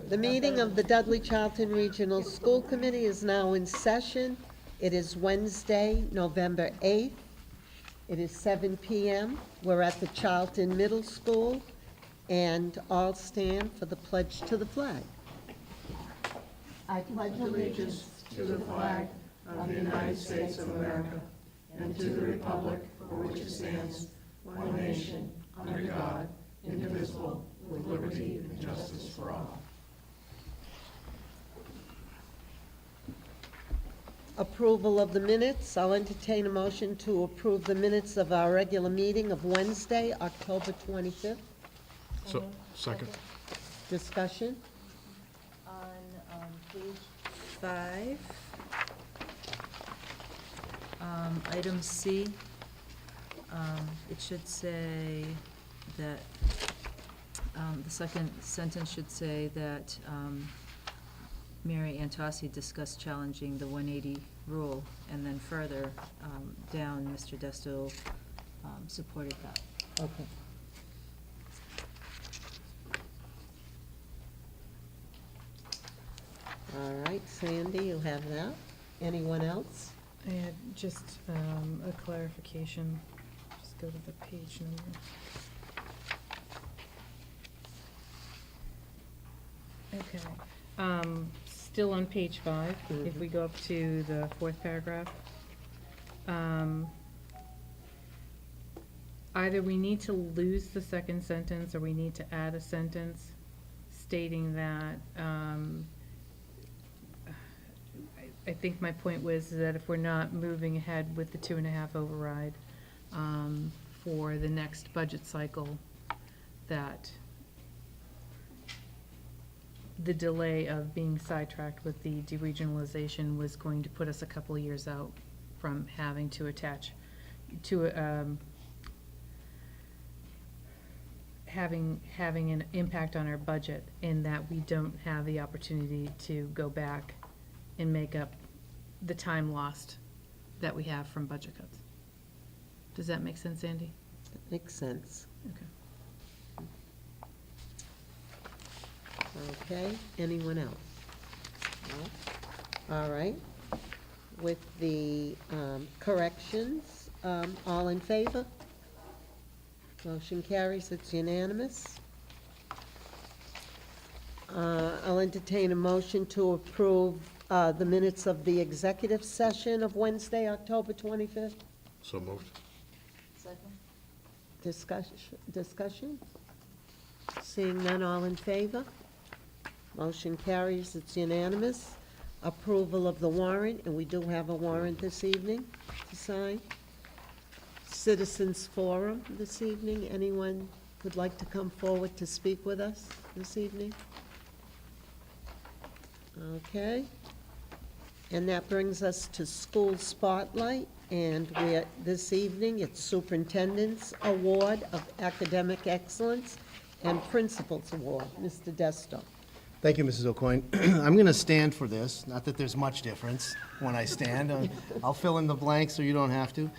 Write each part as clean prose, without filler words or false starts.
The meeting of the Dudley-Charlton Regional School Committee is now in session. It is Wednesday, November 8th. It is 7 p.m. We're at the Charlton Middle School, and all stand for the pledge to the flag. I pledge allegiance to the flag of the United States of America and to the republic for which it stands, one nation, under God, indivisible, with liberty and justice for all. Approval of the minutes. I'll entertain a motion to approve the minutes of our regular meeting of Wednesday, October 25th. So, second. Discussion? On page 5, item C, it should say that, the second sentence should say that Mary Antossi discussed challenging the 180 rule, and then further down, Mr. Desto supported that. Okay. All right, Sandy, you have that. Anyone else? I had just a clarification. Just go to the page number. Okay. Still on page 5, if we go up to the 4th paragraph. Either we need to lose the second sentence or we need to add a sentence stating that, I think my point was that if we're not moving ahead with the 2.5 override for the next budget cycle, that the delay of being sidetracked with the deregionalization was going to put us a couple of years out from having to attach to having an impact on our budget, in that we don't have the opportunity to go back and make up the time lost that we have from budget cuts. Does that make sense, Andy? That makes sense. Okay. Okay, anyone else? No? All right. With the corrections, all in favor? Motion carries, it's unanimous. I'll entertain a motion to approve the minutes of the executive session of Wednesday, October 25th. So moved. Second? Discussion? Seeing none, all in favor? Motion carries, it's unanimous. Approval of the warrant, and we do have a warrant this evening to sign. Citizens Forum this evening. Anyone would like to come forward to speak with us this evening? Okay. And that brings us to School Spotlight, and this evening it's Superintendent's Award of Academic Excellence and Principal's Award. Mr. Desto. Thank you, Mrs. O'Coin. I'm going to stand for this, not that there's much difference when I stand. I'll fill in the blanks so you don't have to.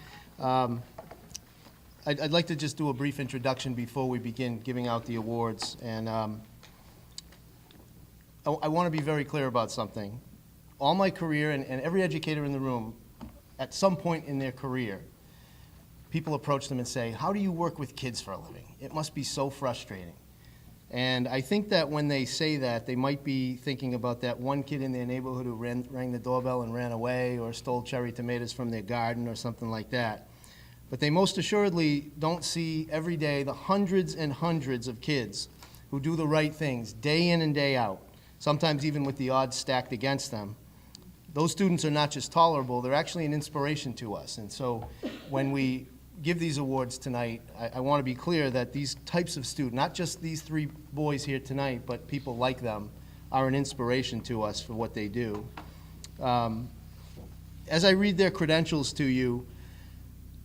I'd like to just do a brief introduction before we begin giving out the awards. And I want to be very clear about something. All my career, and every educator in the room, at some point in their career, people approach them and say, "How do you work with kids for a living? It must be so frustrating." And I think that when they say that, they might be thinking about that one kid in their neighborhood who rang the doorbell and ran away, or stole cherry tomatoes from their garden or something like that. But they most assuredly don't see every day the hundreds and hundreds of kids who do the right things day in and day out, sometimes even with the odds stacked against them. Those students are not just tolerable, they're actually an inspiration to us. And so when we give these awards tonight, I want to be clear that these types of students, not just these 3 boys here tonight, but people like them, are an inspiration to us for what they do. As I read their credentials to you,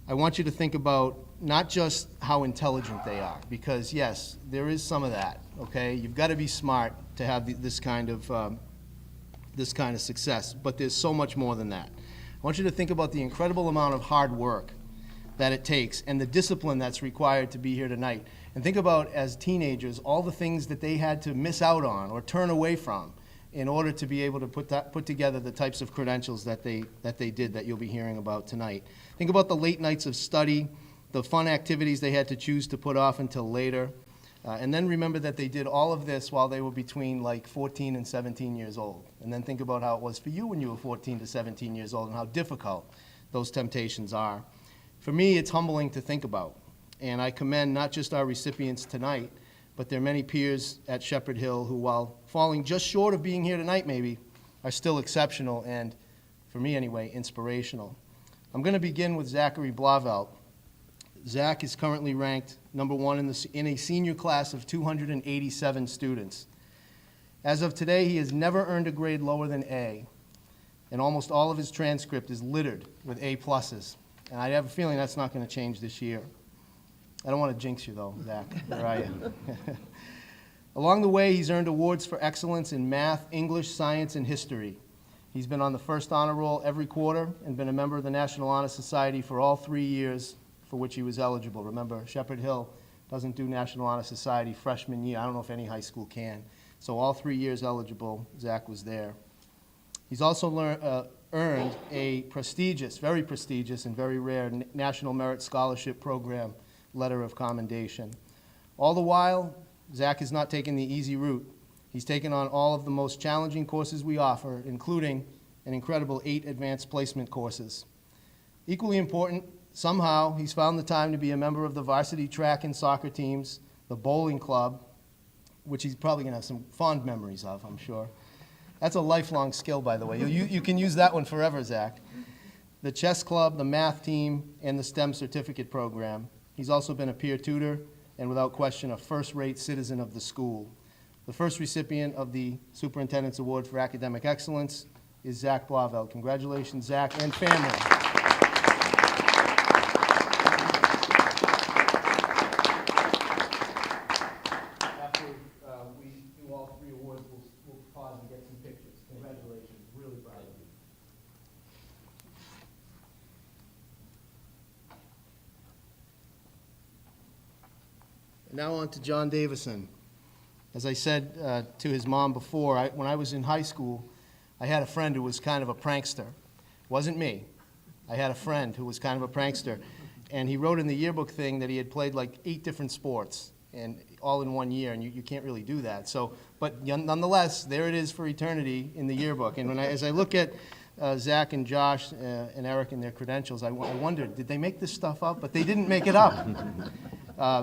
I want you to think about not just how intelligent they are, because yes, there is some of that, okay? You've got to be smart to have this kind of success, but there's so much more than that. I want you to think about the incredible amount of hard work that it takes and the discipline that's required to be here tonight. And think about, as teenagers, all the things that they had to miss out on or turn away from in order to be able to put together the types of credentials that they did that you'll be hearing about tonight. Think about the late nights of study, the fun activities they had to choose to put off until later. And then remember that they did all of this while they were between like 14 and 17 years old. And then think about how it was for you when you were 14 to 17 years old and how difficult those temptations are. For me, it's humbling to think about. And I commend not just our recipients tonight, but there are many peers at Shepherd Hill who, while falling just short of being here tonight maybe, are still exceptional and, for me anyway, inspirational. I'm going to begin with Zachary Blavelt. Zach is currently ranked number 1 in a senior class of 287 students. As of today, he has never earned a grade lower than A, and almost all of his transcript is littered with A+. And I have a feeling that's not going to change this year. I don't want to jinx you, though, Zach. Where are you? Along the way, he's earned awards for excellence in math, English, science, and history. He's been on the first honor roll every quarter and been a member of the National Honor Society for all 3 years for which he was eligible. Remember, Shepherd Hill doesn't do National Honor Society freshman year. I don't know if any high school can. So all 3 years eligible, Zach was there. He's also earned a prestigious, very prestigious, and very rare National Merit Scholarship Program letter of commendation. All the while, Zach has not taken the easy route. He's taken on all of the most challenging courses we offer, including an incredible 8 advanced placement courses. Equally important, somehow he's found the time to be a member of the varsity track and soccer teams, the bowling club, which he's probably going to have some fond memories of, I'm sure. That's a lifelong skill, by the way. You can use that one forever, Zach. The chess club, the math team, and the STEM certificate program. He's also been a peer tutor and, without question, a first-rate citizen of the school. The first recipient of the Superintendent's Award for Academic Excellence is Zach Blavelt. Congratulations, Zach and family. After we do all 3 awards, we'll pause and get some pictures. Congratulations. Really proud of you. Now on to John Davison. As I said to his mom before, when I was in high school, I had a friend who was kind of a prankster. It wasn't me. I had a friend who was kind of a prankster. And he wrote in the yearbook thing that he had played like 8 different sports, and all in 1 year, and you can't really do that. So, but nonetheless, there it is for eternity in the yearbook. And as I look at Zach and Josh and Eric and their credentials, I wondered, did they make this stuff up? But they didn't make it up.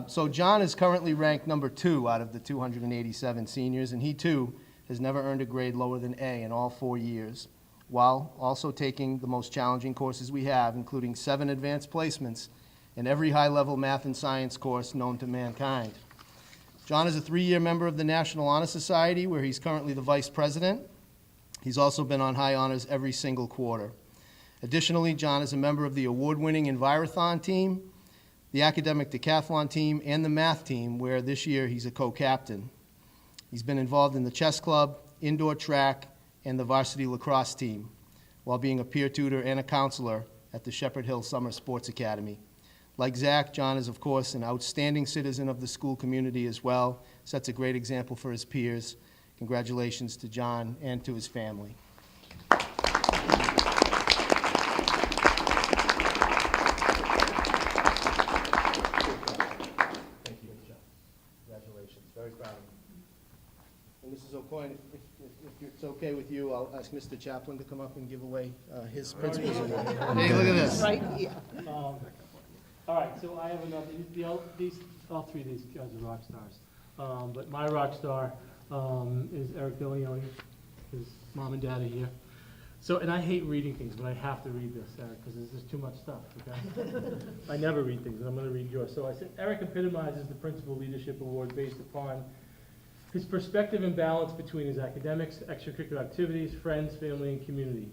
So John is currently ranked number 2 out of the 287 seniors, and he too has never earned a grade lower than A in all 4 years, while also taking the most challenging courses we have, including 7 advanced placements and every high-level math and science course known to mankind. John is a 3-year member of the National Honor Society, where he's currently the vice president. He's also been on high honors every single quarter. Additionally, John is a member of the award-winning Envirothon team, the academic decathlon team, and the math team, where this year he's a co-captain. He's been involved in the chess club, indoor track, and the varsity lacrosse team, while being a peer tutor and a counselor at the Shepherd Hill Summer Sports Academy. Like Zach, John is, of course, an outstanding citizen of the school community as well, sets a great example for his peers. Congratulations to John and to his family. Very proud of him. And Mrs. O'Coin, if it's okay with you, I'll ask Mr. Chaplin to come up and give away his principal's award. Hey, look at this. Right here. All right, so I have another, all 3 of these guys are rock stars. But my rock star is Eric Dillon. His mom and dad are here. So, and I hate reading things, but I have to read this, Eric, because there's just too much stuff, okay? I never read things, and I'm going to read yours. So I said, Eric epitomizes the Principal Leadership Award based upon his perspective and balance between his academics, extracurricular activities, friends, family, and community.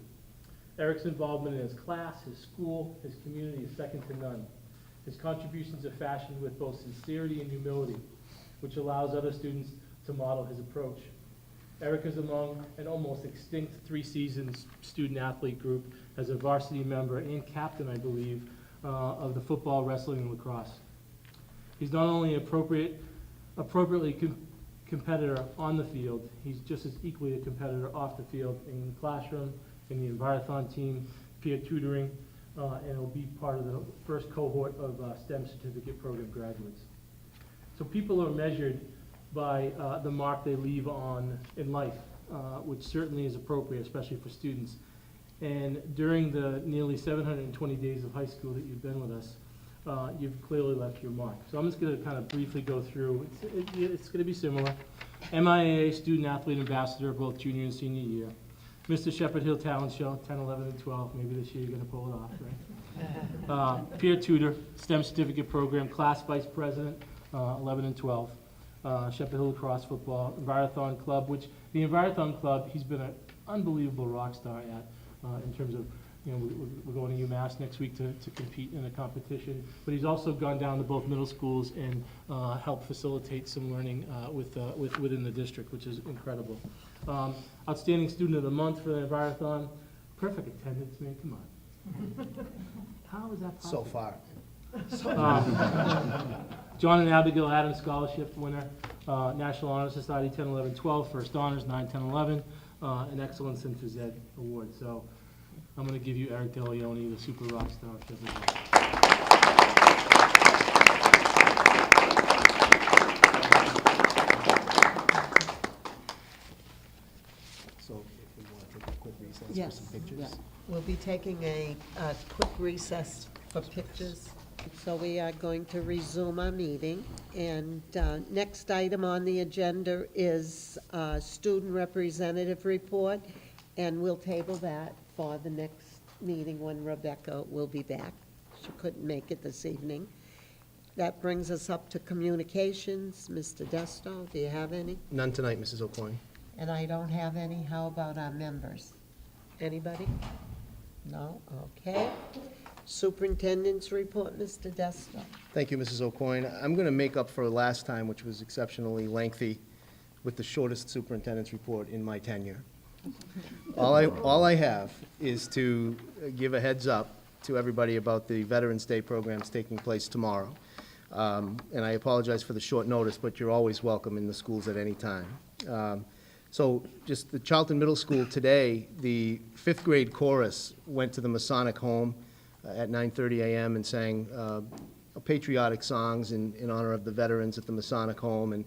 Eric's involvement in his class, his school, his community is second to none. His contributions are fashioned with both sincerity and humility, which allows other students to model his approach. Eric is among an almost extinct 3 seasons student-athlete group as a varsity member and captain, I believe, of the football, wrestling, and lacrosse. He's not only appropriately competitor on the field, he's just as equally a competitor off the field in the classroom, in the Envirothon team, peer tutoring, and will be part of the first cohort of STEM certificate program graduates. So people are measured by the mark they leave on in life, which certainly is appropriate, especially for students. And during the nearly 720 days of high school that you've been with us, you've clearly left your mark. So I'm just going to kind of briefly go through. It's going to be similar. MIAA Student Athlete Ambassador, both junior and senior year. Mr. Shepherd Hill Talent Show, 10, 11, and 12. Maybe this year you're going to pull it off, right? Peer tutor, STEM certificate program, class vice president, 11 and 12. Shepherd Hill Lacrosse Football, Envirothon Club, which the Envirothon Club, he's been an unbelievable rock star at in terms of, you know, we're going to UMass next week to compete in a competition, but he's also gone down to both middle schools and helped facilitate some learning within the district, which is incredible. Outstanding Student of the Month for the Envirothon. Perfect attendance, man, come on. How is that possible? So far. John and Abigail Adams Scholarship winner, National Honor Society 10, 11, 12, First Honors 9, 10, 11, and Excellence in Phys Ed Award. So I'm going to give you Eric DeLeone, the super rock star of Shepherd Hill. So if we want to take a quick recess for Yes, some pictures. yeah. We'll be taking a quick recess for pictures. So we are going to resume our meeting. And next item on the agenda is student representative report. And we'll table that for the next meeting when Rebecca will be back. She couldn't make it this evening. That brings us up to communications. Mr. Desto, do you have any? None tonight, Mrs. O'Coin. And I don't have any. How about our members? Anybody? No? Okay. Superintendent's report, Mr. Desto. Thank you, Mrs. O'Coin. I'm going to make up for last time, which was exceptionally lengthy, with the shortest superintendent's report in my tenure. All I have is to give a heads up to everybody about the Veterans Day programs taking place tomorrow. And I apologize for the short notice, but you're always welcome in the schools at any time. So just the Charlton Middle School today, the 5th grade chorus went to the Masonic home at 9:30 a.m. and sang patriotic songs in honor of the veterans at the Masonic home. And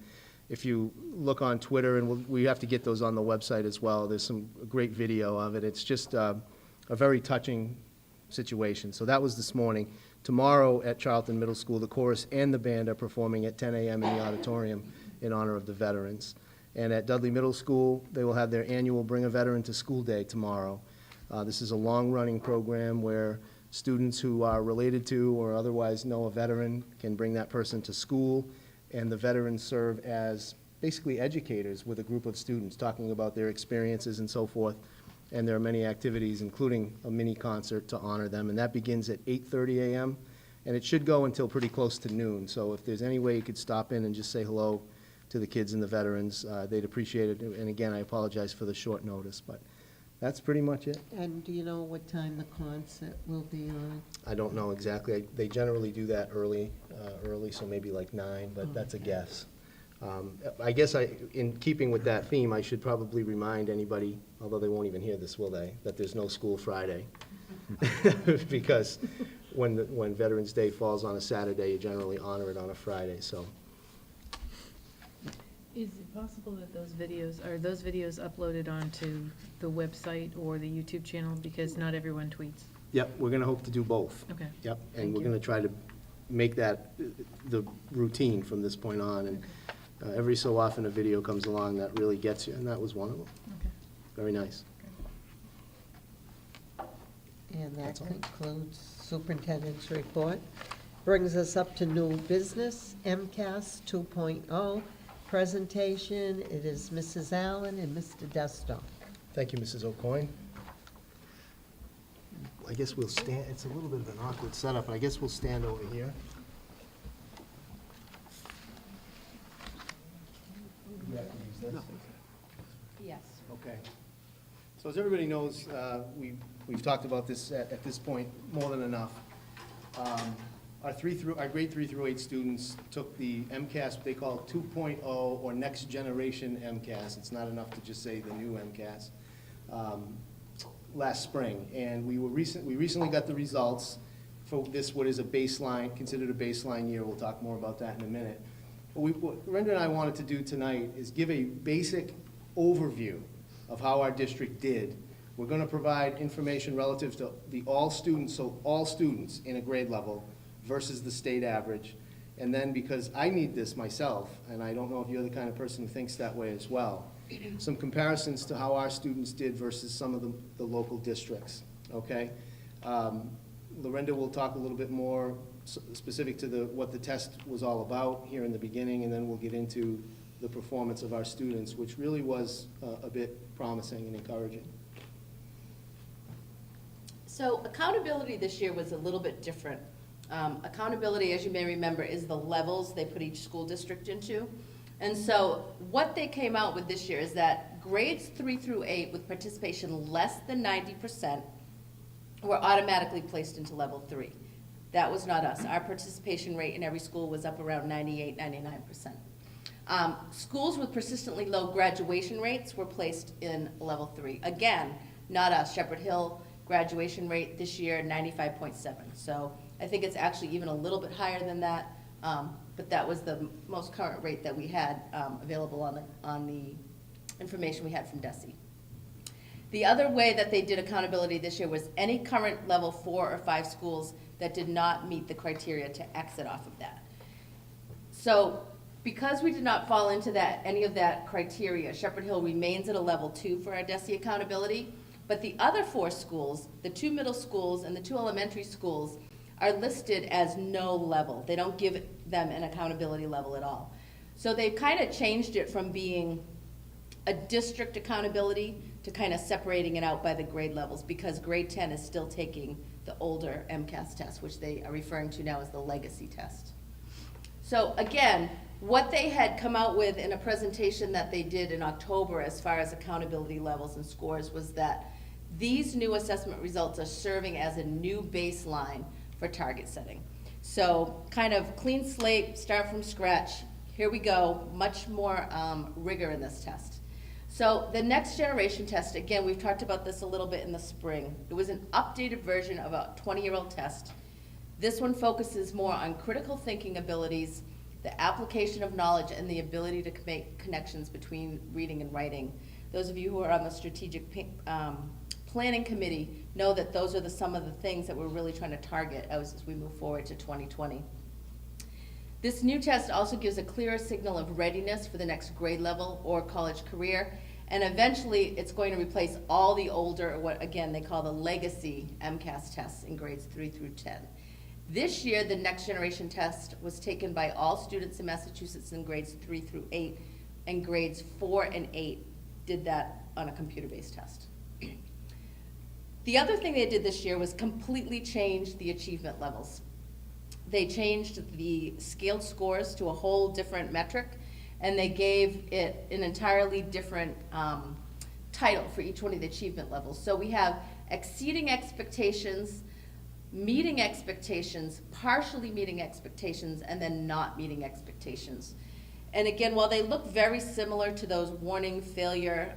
if you look on Twitter, and we have to get those on the website as well, there's some great video of it. It's just a very touching situation. So that was this morning. Tomorrow at Charlton Middle School, the chorus and the band are performing at 10 a.m. in the auditorium in honor of the veterans. And at Dudley Middle School, they will have their annual Bring a Veteran to School Day tomorrow. This is a long-running program where students who are related to or otherwise know a veteran can bring that person to school, and the veterans serve as basically educators with a group of students talking about their experiences and so forth. And there are many activities, including a mini concert to honor them, and that begins at 8:30 a.m. and it should go until pretty close to noon. So if there's any way you could stop in and just say hello to the kids and the veterans, they'd appreciate it. And again, I apologize for the short notice, but that's pretty much it. And do you know what time the concert will be on? I don't know exactly. They generally do that early, so maybe like 9, but that's a guess. I guess in keeping with that theme, I should probably remind anybody, although they won't even hear this, will they, that there's no school Friday. Because when Veterans Day falls on a Saturday, you generally honor it on a Friday, so. Is it possible that those videos uploaded onto the website or the YouTube channel, because not everyone tweets? Yep, we're gonna hope to do both. Okay. Yep, and Thank we're you. gonna try to make that the routine from this point on, and every so often a video comes along that really gets you, and that was one of them. Okay. Very nice. And that That's all. concludes superintendent's report. Brings us up to new business, MCAS 2.0 presentation. It is Mrs. Allen and Mr. Desto. Thank you, Mrs. O'Coin. I guess we'll stand, it's a little bit of an awkward setup, but I guess we'll stand over here. You have to use this? Yes. Okay. So as everybody knows, we've talked about this at this point more than enough. our grade 3 through 8 students took the MCAS, what they call 2.0 or next generation MCAS. It's not enough to just say the new MCAS, last spring. And we recently got the results for this, what is a baseline, considered a baseline year. We'll talk more about that in a minute. What Brenda and I wanted to do tonight is give a basic overview of how our district did. We're going to provide information relative to all students, so all students in a grade level versus the state average. And then, because I need this myself, and I don't know if you're the kind of person who thinks that way as well, some comparisons to how our students did versus some of the local districts, okay? Lorinda will talk a little bit more specific to what the test was all about here in the beginning, and then we'll get into the performance of our students, which really was a bit promising and encouraging. So accountability this year was a little bit different. Accountability, as you may remember, is the levels they put each school district into. And so what they came out with this year is that grades 3 through 8 with participation less than 90% were automatically placed into level 3. That was not us. Our participation rate in every school was up around 98, 99%. Schools with persistently low graduation rates were placed in level 3. Again, not us. Shepherd Hill graduation rate this year, 95.7. So I think it's actually even a little bit higher than that, but that was the most current rate that we had available on the information we had from DESE. The other way that they did accountability this year was any current level 4 or 5 schools that did not meet the criteria to exit off of that. So because we did not fall into any of that criteria, Shepherd Hill remains at a level 2 for our DESE accountability, but the other 4 schools, the 2 middle schools and the 2 elementary schools, are listed as no level. They don't give them an accountability level at all. So they've kind of changed it from being a district accountability to kind of separating it out by the grade levels, because grade 10 is still taking the older MCAS test, which they are referring to now as the legacy test. So again, what they had come out with in a presentation that they did in October as far as accountability levels and scores was that these new assessment results are serving as a new baseline for target setting. So kind of clean slate, start from scratch. Here we go, much more rigor in this test. So the next generation test, again, we've talked about this a little bit in the spring. It was an updated version of a 20-year-old test. This one focuses more on critical thinking abilities, the application of knowledge, and the ability to make connections between reading and writing. Those of you who are on the strategic planning committee know that those are some of the things that we're really trying to target as we move forward to 2020. This new test also gives a clearer signal of readiness for the next grade level or college career, and eventually it's going to replace all the older, what again they call the legacy MCAS tests in grades 3 through 10. This year, the next generation test was taken by all students in Massachusetts in grades 3 through 8, and grades 4 and 8 did that on a computer-based test. The other thing they did this year was completely change the achievement levels. They changed the scaled scores to a whole different metric, and they gave it an entirely different title for each one of the achievement levels. So we have exceeding expectations, meeting expectations, partially meeting expectations, and then not meeting expectations. And again, while they look very similar to those warning failure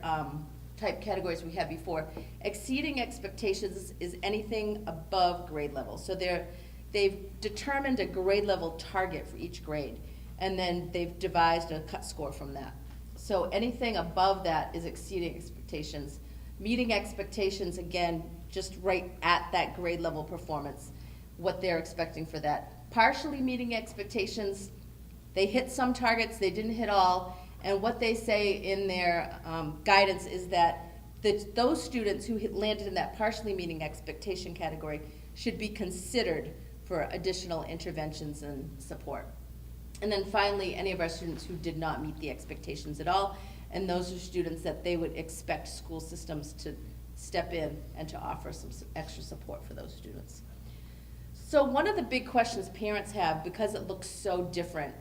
type categories we had before, exceeding expectations is anything above grade level. So they've determined a grade level target for each grade, and then they've devised a cut score from that. So anything above that is exceeding expectations. Meeting expectations, again, just right at that grade level performance, what they're expecting for that. Partially meeting expectations, they hit some targets, they didn't hit all, and what they say in their guidance is that those students who landed in that partially meeting expectation category should be considered for additional interventions and support. And then finally, any of our students who did not meet the expectations at all, and those are students that they would expect school systems to step in and to offer some extra support for those students. So one of the big questions parents have, because it looks so different,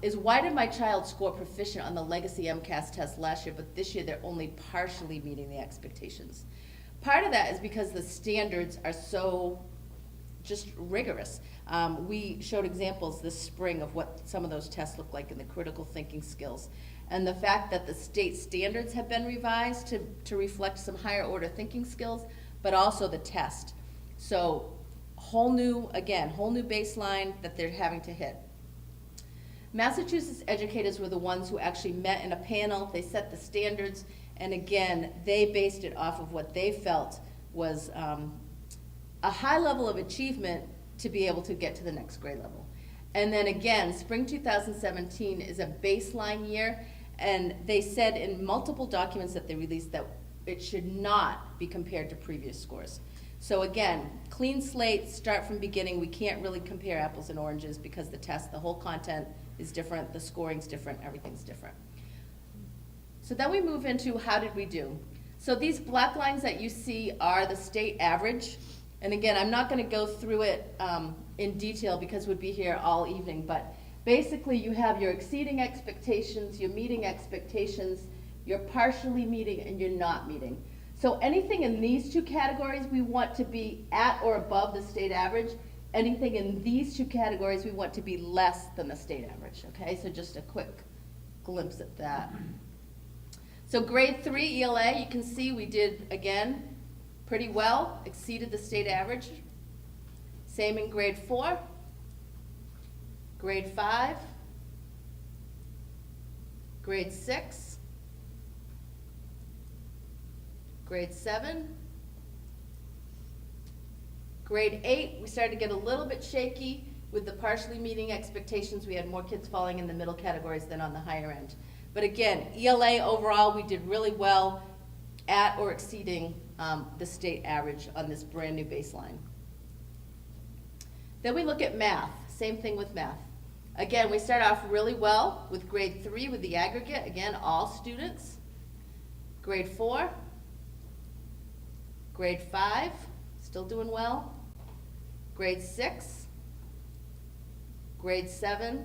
is why did my child score proficient on the legacy MCAS test last year, but this year they're only partially meeting the expectations? Part of that is because the standards are so just rigorous. We showed examples this spring of what some of those tests look like in the critical thinking skills. And the fact that the state standards have been revised to reflect some higher order thinking skills, but also the test. So whole new baseline that they're having to hit. Massachusetts educators were the ones who actually met in a panel. They set the standards, and again, they based it off of what they felt was a high level of achievement to be able to get to the next grade level. And then again, spring 2017 is a baseline year, and they said in multiple documents that they released that it should not be compared to previous scores. So again, clean slate, start from beginning. We can't really compare apples and oranges because the test, the whole content is different, the scoring's different, everything's different. So then we move into how did we do? So these black lines that you see are the state average. And again, I'm not going to go through it in detail because we'd be here all evening, but basically you have your exceeding expectations, your meeting expectations, you're partially meeting, and you're not meeting. So anything in these two categories we want to be at or above the state average. Anything in these two categories we want to be less than the state average, okay? So just a quick glimpse at that. So grade 3 ELA, you can see we did, again, pretty well, exceeded the state average. Same in grade 4, grade 5, grade 6, grade 7, grade 8, we started to get a little bit shaky with the partially meeting expectations. We had more kids falling in the middle categories than on the higher end. But again, ELA overall, we did really well at or exceeding the state average on this brand new baseline. Then we look at math, same thing with math. Again, we start off really well with grade 3 with the aggregate, again, all students. Grade 4, grade 5, still doing well. Grade 6, grade 7,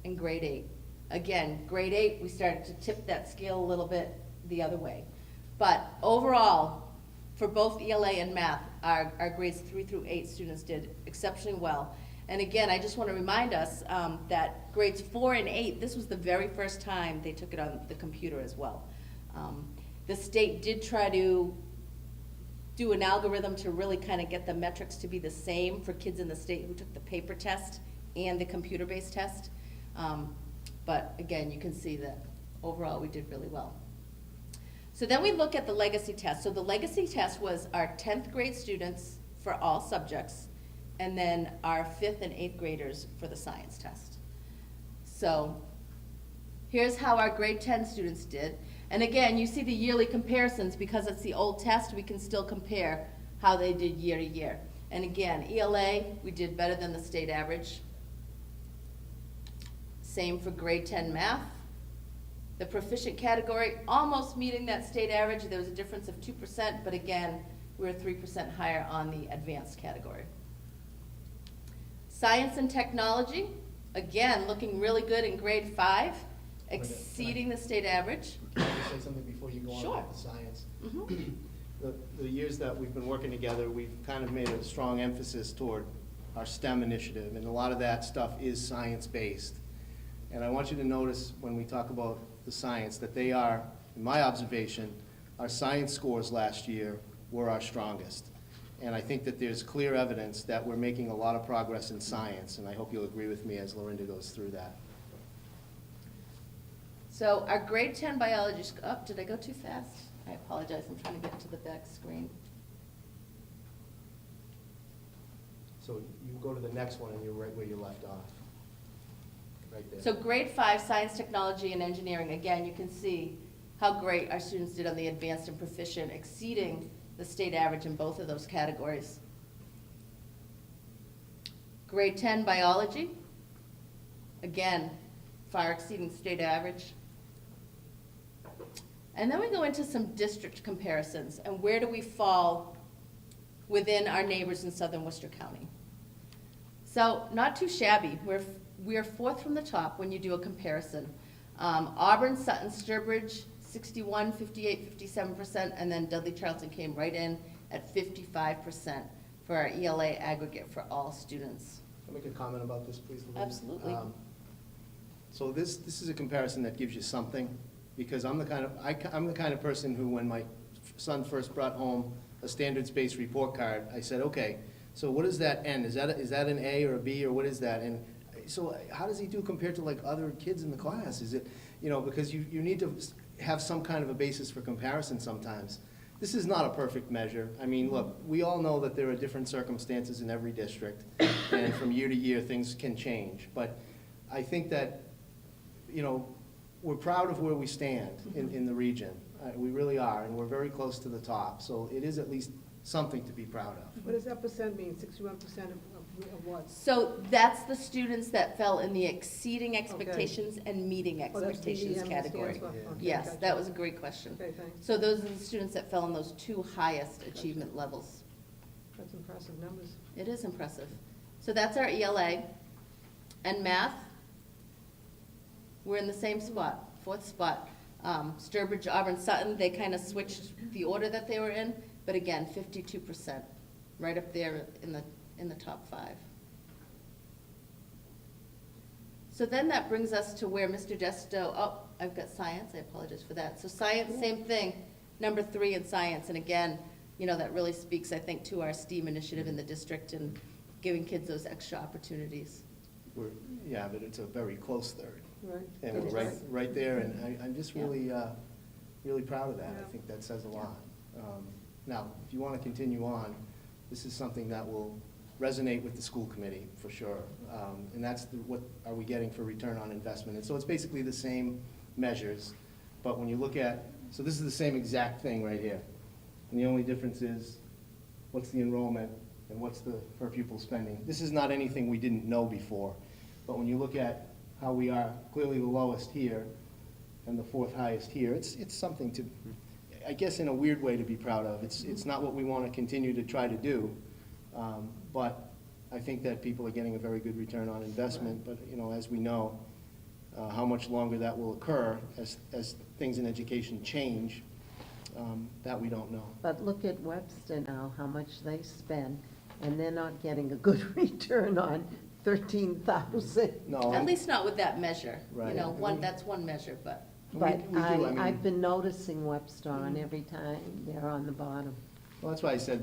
and grade 8. Again, grade 8, we started to tip that scale a little bit the other way. But overall, for both ELA and math, our grades 3 through 8 students did exceptionally well. And again, I just want to remind us that grades 4 and 8, this was the very first time they took it on the computer as well. The state did try to do an algorithm to really kind of get the metrics to be the same for kids in the state who took the paper test and the computer-based test. But again, you can see that overall we did really well. So then we look at the legacy test. So the legacy test was our 10th grade students for all subjects, and then our 5th and 8th graders for the science test. So here's how our grade 10 students did. And again, you see the yearly comparisons. Because it's the old test, we can still compare how they did year to year. And again, ELA, we did better than the state average. Same for grade 10 math. The proficient category, almost meeting that state average. There was a difference of 2%, but again, we were 3% higher on the advanced category. Science and technology, again, looking really good in grade 5, exceeding the state average. Can I say something before you go on Sure. with the science? Mm-hmm. The years that we've been working together, we've kind of made a strong emphasis toward our STEM initiative, and a lot of that stuff is science-based. And I want you to notice when we talk about the science that they are, in my observation, our science scores last year were our strongest. And I think that there's clear evidence that we're making a lot of progress in science, and I hope you'll agree with me as Lorinda goes through that. So our grade 10 biology, oh, did I go too fast? I apologize, I'm trying to get to the back screen. So you go to the next one and you're right where you left off. Right there. So grade 5, science, technology, and engineering, again, you can see how great our students did on the advanced and proficient, exceeding the state average in both of those categories. Grade 10 biology, again, far exceeding state average. And then we go into some district comparisons, and where do we fall within our neighbors in southern Worcester County. So not too shabby. We're fourth from the top when you do a comparison. Auburn, Sutton, Sturbridge, 61, 58, 57%, and then Dudley-Charlton came right in at 55%. for our ELA aggregate for all students. Can I make a comment about this, please, Lorraine? Absolutely. So this is a comparison that gives you something, because I'm the kind of person who, when my son first brought home a standards-based report card, I said, okay, so what does that end? Is that an A or a B, or what is that? And so how does he do compared to like other kids in the class? Is it, because you need to have some kind of a basis for comparison sometimes. This is not a perfect measure. I mean, look, we all know that there are different circumstances in every district, and from year to year, things can change. But I think that, we're proud of where we stand in the region. We really are, and we're very close to the top. So it is at least something to be proud of. What does that percent mean, 61% of what? So that's the students that fell in the exceeding expectations and meeting Oh, that's expectations DEM category. stands for- okay, Yes, gotcha. that was a great question. Okay, thanks. So those are the students that fell in those two highest achievement levels. That's impressive numbers. It is impressive. So that's our ELA. And math, we're in the same spot, fourth spot. Sturbridge, Auburn, Sutton, they kind of switched the order that they were in, but again, 52%, right up there in the top 5. So then that brings us to where Mr. Desto, I've got science, I apologize for that. So science, same thing, number 3 in science, and again, that really speaks, I think, to our STEAM initiative in the district and giving kids those extra opportunities. Yeah, but it's a very close third. Right. And we're right there, and I'm just really, really proud of that. Yeah. I think that says a lot. Now, if you want to continue on, this is something that will resonate with the school committee, for sure. And that's what are we getting for return on investment? And so it's basically the same measures, but when you look at, so this is the same exact thing right here. And the only difference is, what's the enrollment and what's the per pupil spending? This is not anything we didn't know before, but when you look at how we are clearly the lowest here and the 4th highest here, it's something to, I guess, in a weird way to be proud of. It's not what we want to continue to try to do, but I think that people are getting a very good return on investment. But as we know, how much longer that will occur as things in education change, that we don't know. But look at Webster now, how much they spend, and they're not getting a good return on 13,000. No, At least not with that measure. Right. That's one measure, but. But we do, I mean- I've been noticing Webster on every time they're on the bottom. Well, that's why I said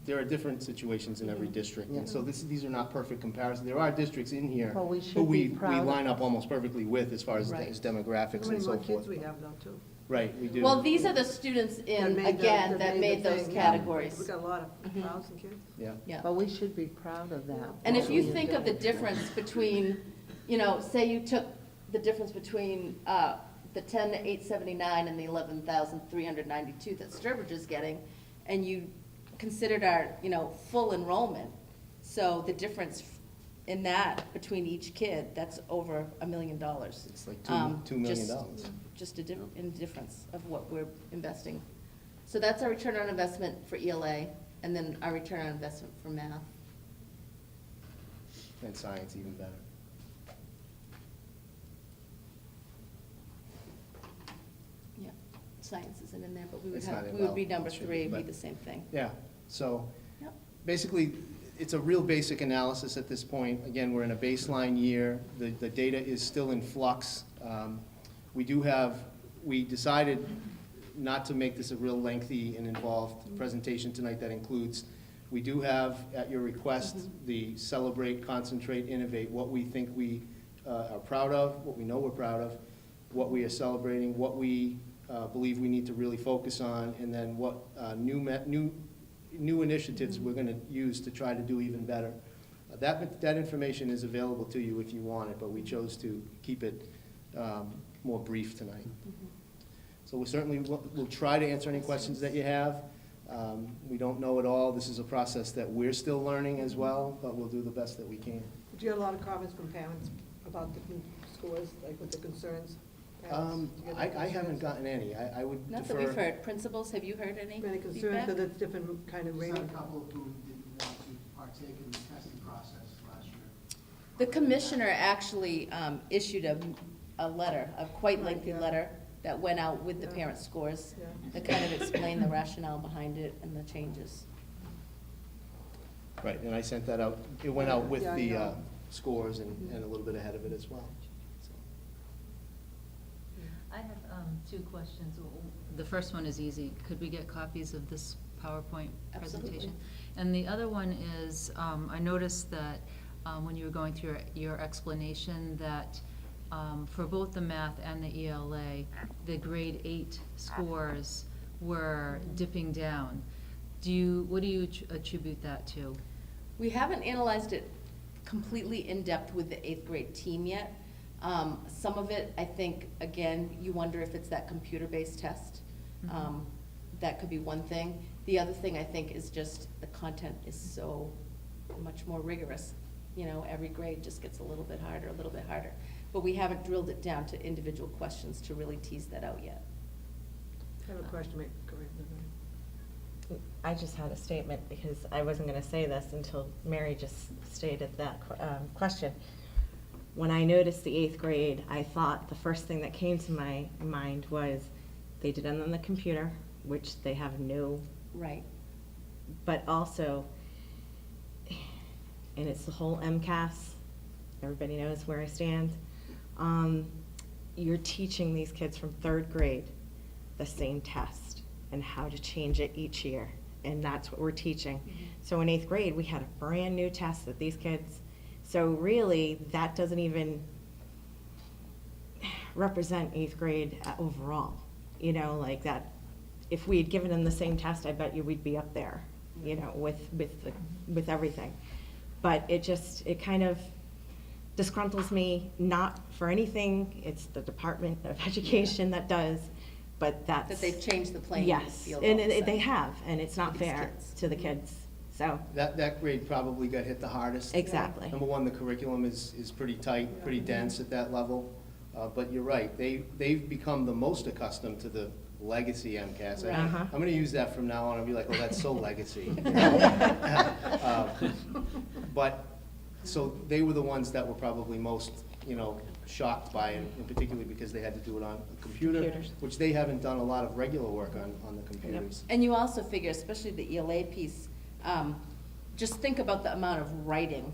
there are different situations in every district, and so these are not perfect comparisons. There are districts in here Well, we should who be we proud. line up almost perfectly with as far as Right. as How demographics many and more so kids forth. we have now, too? Right, we do. Well, these are the students in, again, that made the those thing. categories. We got a lot of 1,000 kids. Yeah. Yeah. But we should be proud of that. And if what you we are think of the doing. difference between, say you took the difference between the 10,879 and the 11,392 that Sturbridge is getting, and you considered our, full enrollment, so the difference in that between each kid, that's over $1 million. It's like $2 million. Just in difference of what we're investing. So that's our return on investment for ELA, and then our return on investment for math. And science even better. Yeah, science isn't in there, but It's not in- we would be well, number it should 3, be, it'd be but- the same thing. Yeah, so Yep. basically, it's a real basic analysis at this point. Again, we're in a baseline year. The data is still in flux. We decided not to make this a real lengthy and involved presentation tonight that includes, we do have, at your request, the Celebrate, Concentrate, Innovate, what we think we are proud of, what we know we're proud of, what we are celebrating, what we believe we need to really focus on, and then what new initiatives we're going to use to try to do even better. That information is available to you if you want it, but we chose to keep it more brief tonight. So we'll try to answer any questions that you have. We don't know it all. This is a process that we're still learning as well, but we'll do the best that we can. Did you get a lot of comments from parents about different scores, like with the concerns? Parents, did you get any I haven't concerns? gotten any. I would Not that we've defer. heard. Principals, have you heard any Any concerns, feedback? because it's different kind of There's rating? a couple who didn't want to partake in the testing process last year. The commissioner actually issued a letter, a quite Right, lengthy yeah. letter, that went out with the Yeah. parent scores, Yeah. that kind of explained the rationale behind it and the changes. Right, and I sent that out, it went out with Yeah, I the know. scores and a little bit ahead of it as well. So. I have two questions. The first one is easy. Could we get copies of this PowerPoint presentation? Absolutely. And the other one is, I noticed that when you were going through your explanation that for both the math and the ELA, the grade 8 scores were dipping down. What do you attribute that to? We haven't analyzed it completely in-depth with the 8th grade team yet. Some of it, I think, again, you wonder if it's that computer-based test. That could be one thing. The other thing, I think, is just the content is so much more rigorous. You know, every grade just gets a little bit harder, a little bit harder. But we haven't drilled it down to individual questions to really tease that out yet. I have a question, go ahead. I just had a statement because I wasn't going to say this until Mary just stated that question. When I noticed the 8th grade, I thought the first thing that came to my mind was they did it on the computer, which they have no, Right. but also, and it's the whole MCAS, everybody knows where I stand. You're teaching these kids from 3rd grade the same test and how to change it each year, and that's what we're teaching. So in 8th grade, we had a brand new test that these kids, so really, that doesn't even represent 8th grade overall. You know, like that, if we had given them the same test, I bet you we'd be up there, you know, with everything. But it kind of disgruntles me, not for anything, it's the Department of Education that does, but that's. That they've changed the playing Yes, field. and all of a they sudden. have, and it's not For these fair kids. to the kids, so. That grade probably got hit the hardest. Exactly. Number one, the curriculum is pretty tight, pretty dense at that level. But you're right, they've become the most accustomed to the legacy MCAS. Right. Uh-huh. I'm gonna use that from now on, I'll be like, oh, that's so legacy. But, so they were the ones that were probably most, shocked by it, and particularly because they had to do it on a computer, Computers. which they haven't done a lot of regular work on the computers. And you also figure, especially the ELA piece, just think about the amount of writing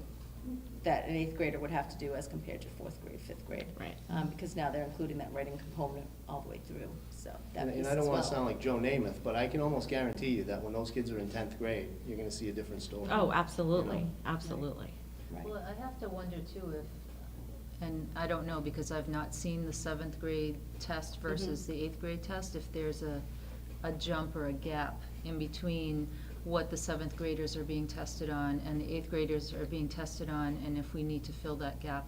that an 8th grader would have to do as compared to 4th grade, 5th grade. Right. Because now they're including that writing component all the way through, so that And piece I don't as wanna well. sound like Joe Namath, but I can almost guarantee you that when those kids are in 10th grade, you're gonna see a different story. Oh, absolutely, absolutely. Right. Well, I have to wonder too if, and I don't know because I've not seen the 7th grade test versus the 8th grade test, if there's a jump or a gap in between what the 7th graders are being tested on and the 8th graders are being tested on, and if we need to fill that gap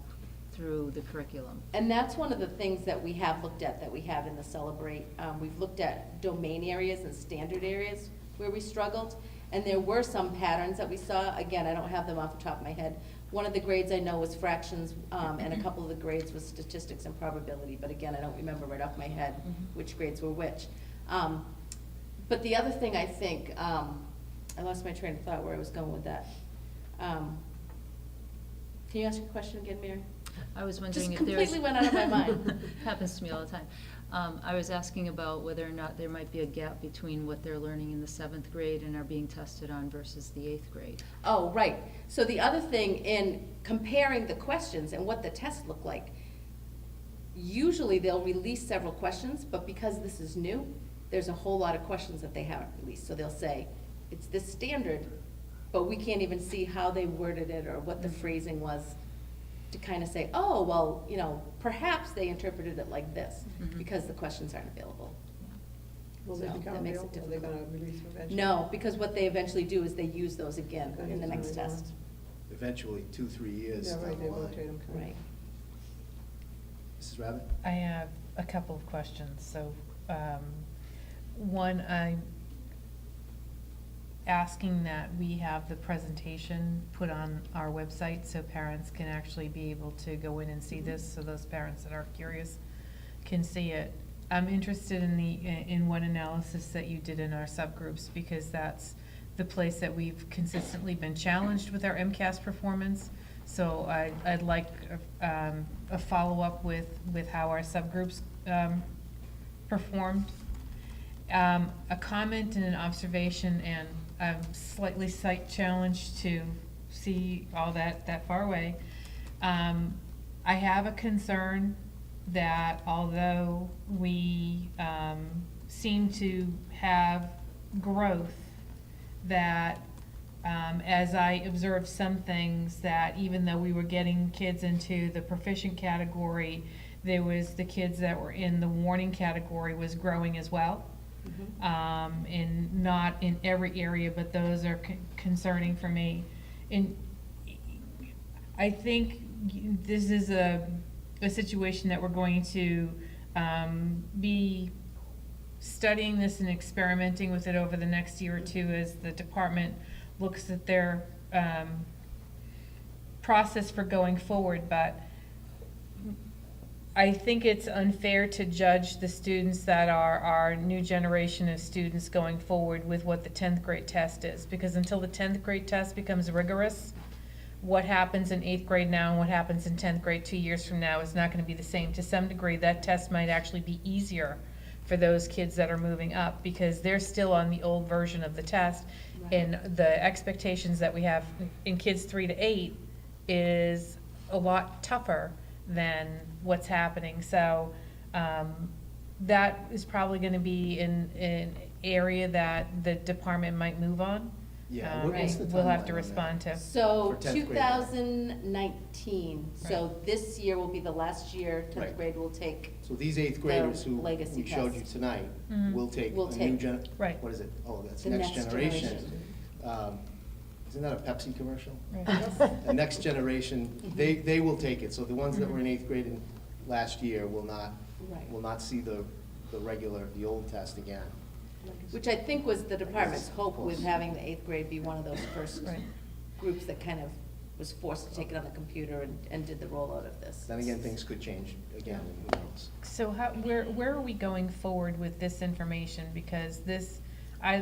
through the curriculum. And that's one of the things that we have looked at, that we have in the Celebrate. We've looked at domain areas and standard areas where we struggled, and there were some patterns that we saw. Again, I don't have them off the top of my head. One of the grades I know was fractions, and a couple of the grades was statistics and probability, but again, I don't remember right off my head which grades were which. But the other thing I think, I lost my train of thought where I was going with that. Can you ask your question again, Mary? I was wondering Just if there's. completely went out of my mind. Happens to me all the time. I was asking about whether or not there might be a gap between what they're learning in the 7th grade and are being tested on versus the 8th grade. Oh, right. So the other thing in comparing the questions and what the tests look like, usually they'll release several questions, but because this is new, there's a whole lot of questions that they haven't released. So they'll say, it's this standard, but we can't even see how they worded it or what the phrasing was to kind of say, oh, well, perhaps they interpreted it like this, because the questions aren't available. Will they So become that makes it available? Are they difficult. gonna release them eventually? No, because what they eventually do is they use those again Okay, in the so next they test. Eventually, 2-3 years Yeah, down right, the they line. rotate them. Right. Mrs. Rabbit? I have a couple of questions. So, one, I'm asking that we have the presentation put on our website so parents can actually be able to go in and see this, so those parents that are curious can see it. I'm interested in one analysis that you did in our subgroups, because that's the place that we've consistently been challenged with our MCAS performance. So I'd like a follow-up with how our subgroups performed. A comment and an observation, and I'm slightly sight challenged to see all that far away. I have a concern that although we seem to have growth, that as I observed some things, that even though we were getting kids into the proficient category, there was the kids that were in the warning category was growing as well. And not in every area, but those are concerning for me. And I think this is a situation that we're going to be studying this and experimenting with it over the next year or two as the department looks at their process for going forward. But I think it's unfair to judge the students that are our new generation of students going forward with what the 10th grade test is, because until the 10th grade test becomes rigorous, what happens in 8th grade now and what happens in 10th grade 2 years from now is not going to be the same. To some degree, that test might actually be easier for those kids that are moving up, because they're still on the old version of the test. Right. And the expectations that we have in kids 3 to 8 is a lot tougher than what's happening. So that is probably going to be an area that the department might move on. Yeah, what's the We'll have to timeline on respond to. So For 10th grade. 2019, so this year will be the last year 10th Right. grade will take, So these 8th graders The who legacy we showed you test. tonight Mhm. will take Will a new take- gen, Right. what is it? Oh, that's The next next generation. generation. Isn't that a Pepsi commercial? Right. The next generation, they will take it. So the ones that were in 8th grade in last year will not Right. see the old test again. which I think was the department's hope with having the 8th grade be one of those first Right. groups that kind of was forced to take it on the computer and did the rollout of this. Then again, things could change again, and who knows? So where are we going forward with this information? Because this, I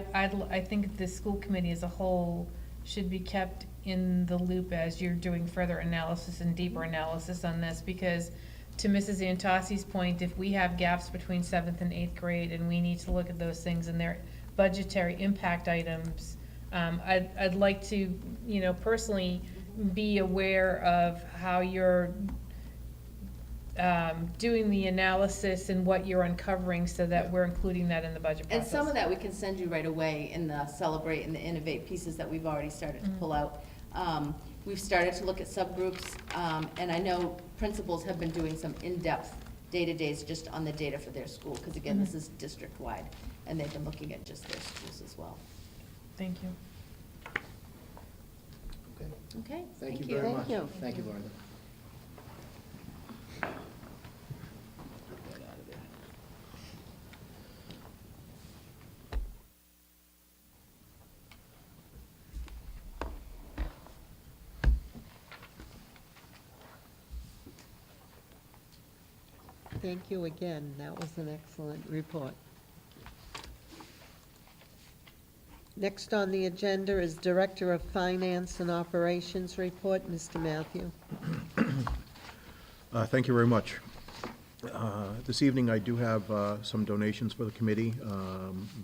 think the school committee as a whole should be kept in the loop as you're doing further analysis and deeper analysis on this, because to Mrs. Antosi's point, if we have gaps between 7th and 8th grade and we need to look at those things and their budgetary impact items, I'd like to, personally be aware of how you're doing the analysis and what you're uncovering so that we're including that in the budget And process. some of that we can send you right away in the Celebrate and the Innovate pieces that we've already started to pull out. We've started to look at subgroups, and I know principals have been doing some in-depth day-to-days just on the data for their school, because again, this is district-wide, and they've been looking at just their schools as well. Thank you. Okay. Okay, Thank you very much. Thank you. Thank you, Lauren. Thank you again. That was an excellent report. Next on the agenda is Director of Finance and Operations report, Mr. Matthew. Thank you very much. This evening, I do have some donations for the committee.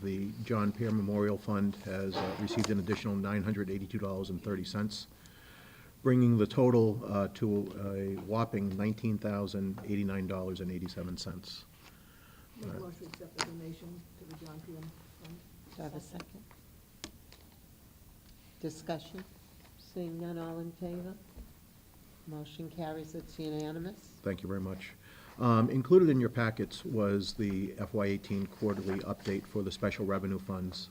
The John Pear Memorial Fund has received an additional $982.30, bringing the total to a whopping $19,089.87. Make a motion to accept the donation to the John P.M. Fund. Do I have a second? Discussion? Seeing none, all in favor? Motion carries, it's unanimous. Thank you very much. Included in your packets was the FY18 quarterly update for the special revenue funds.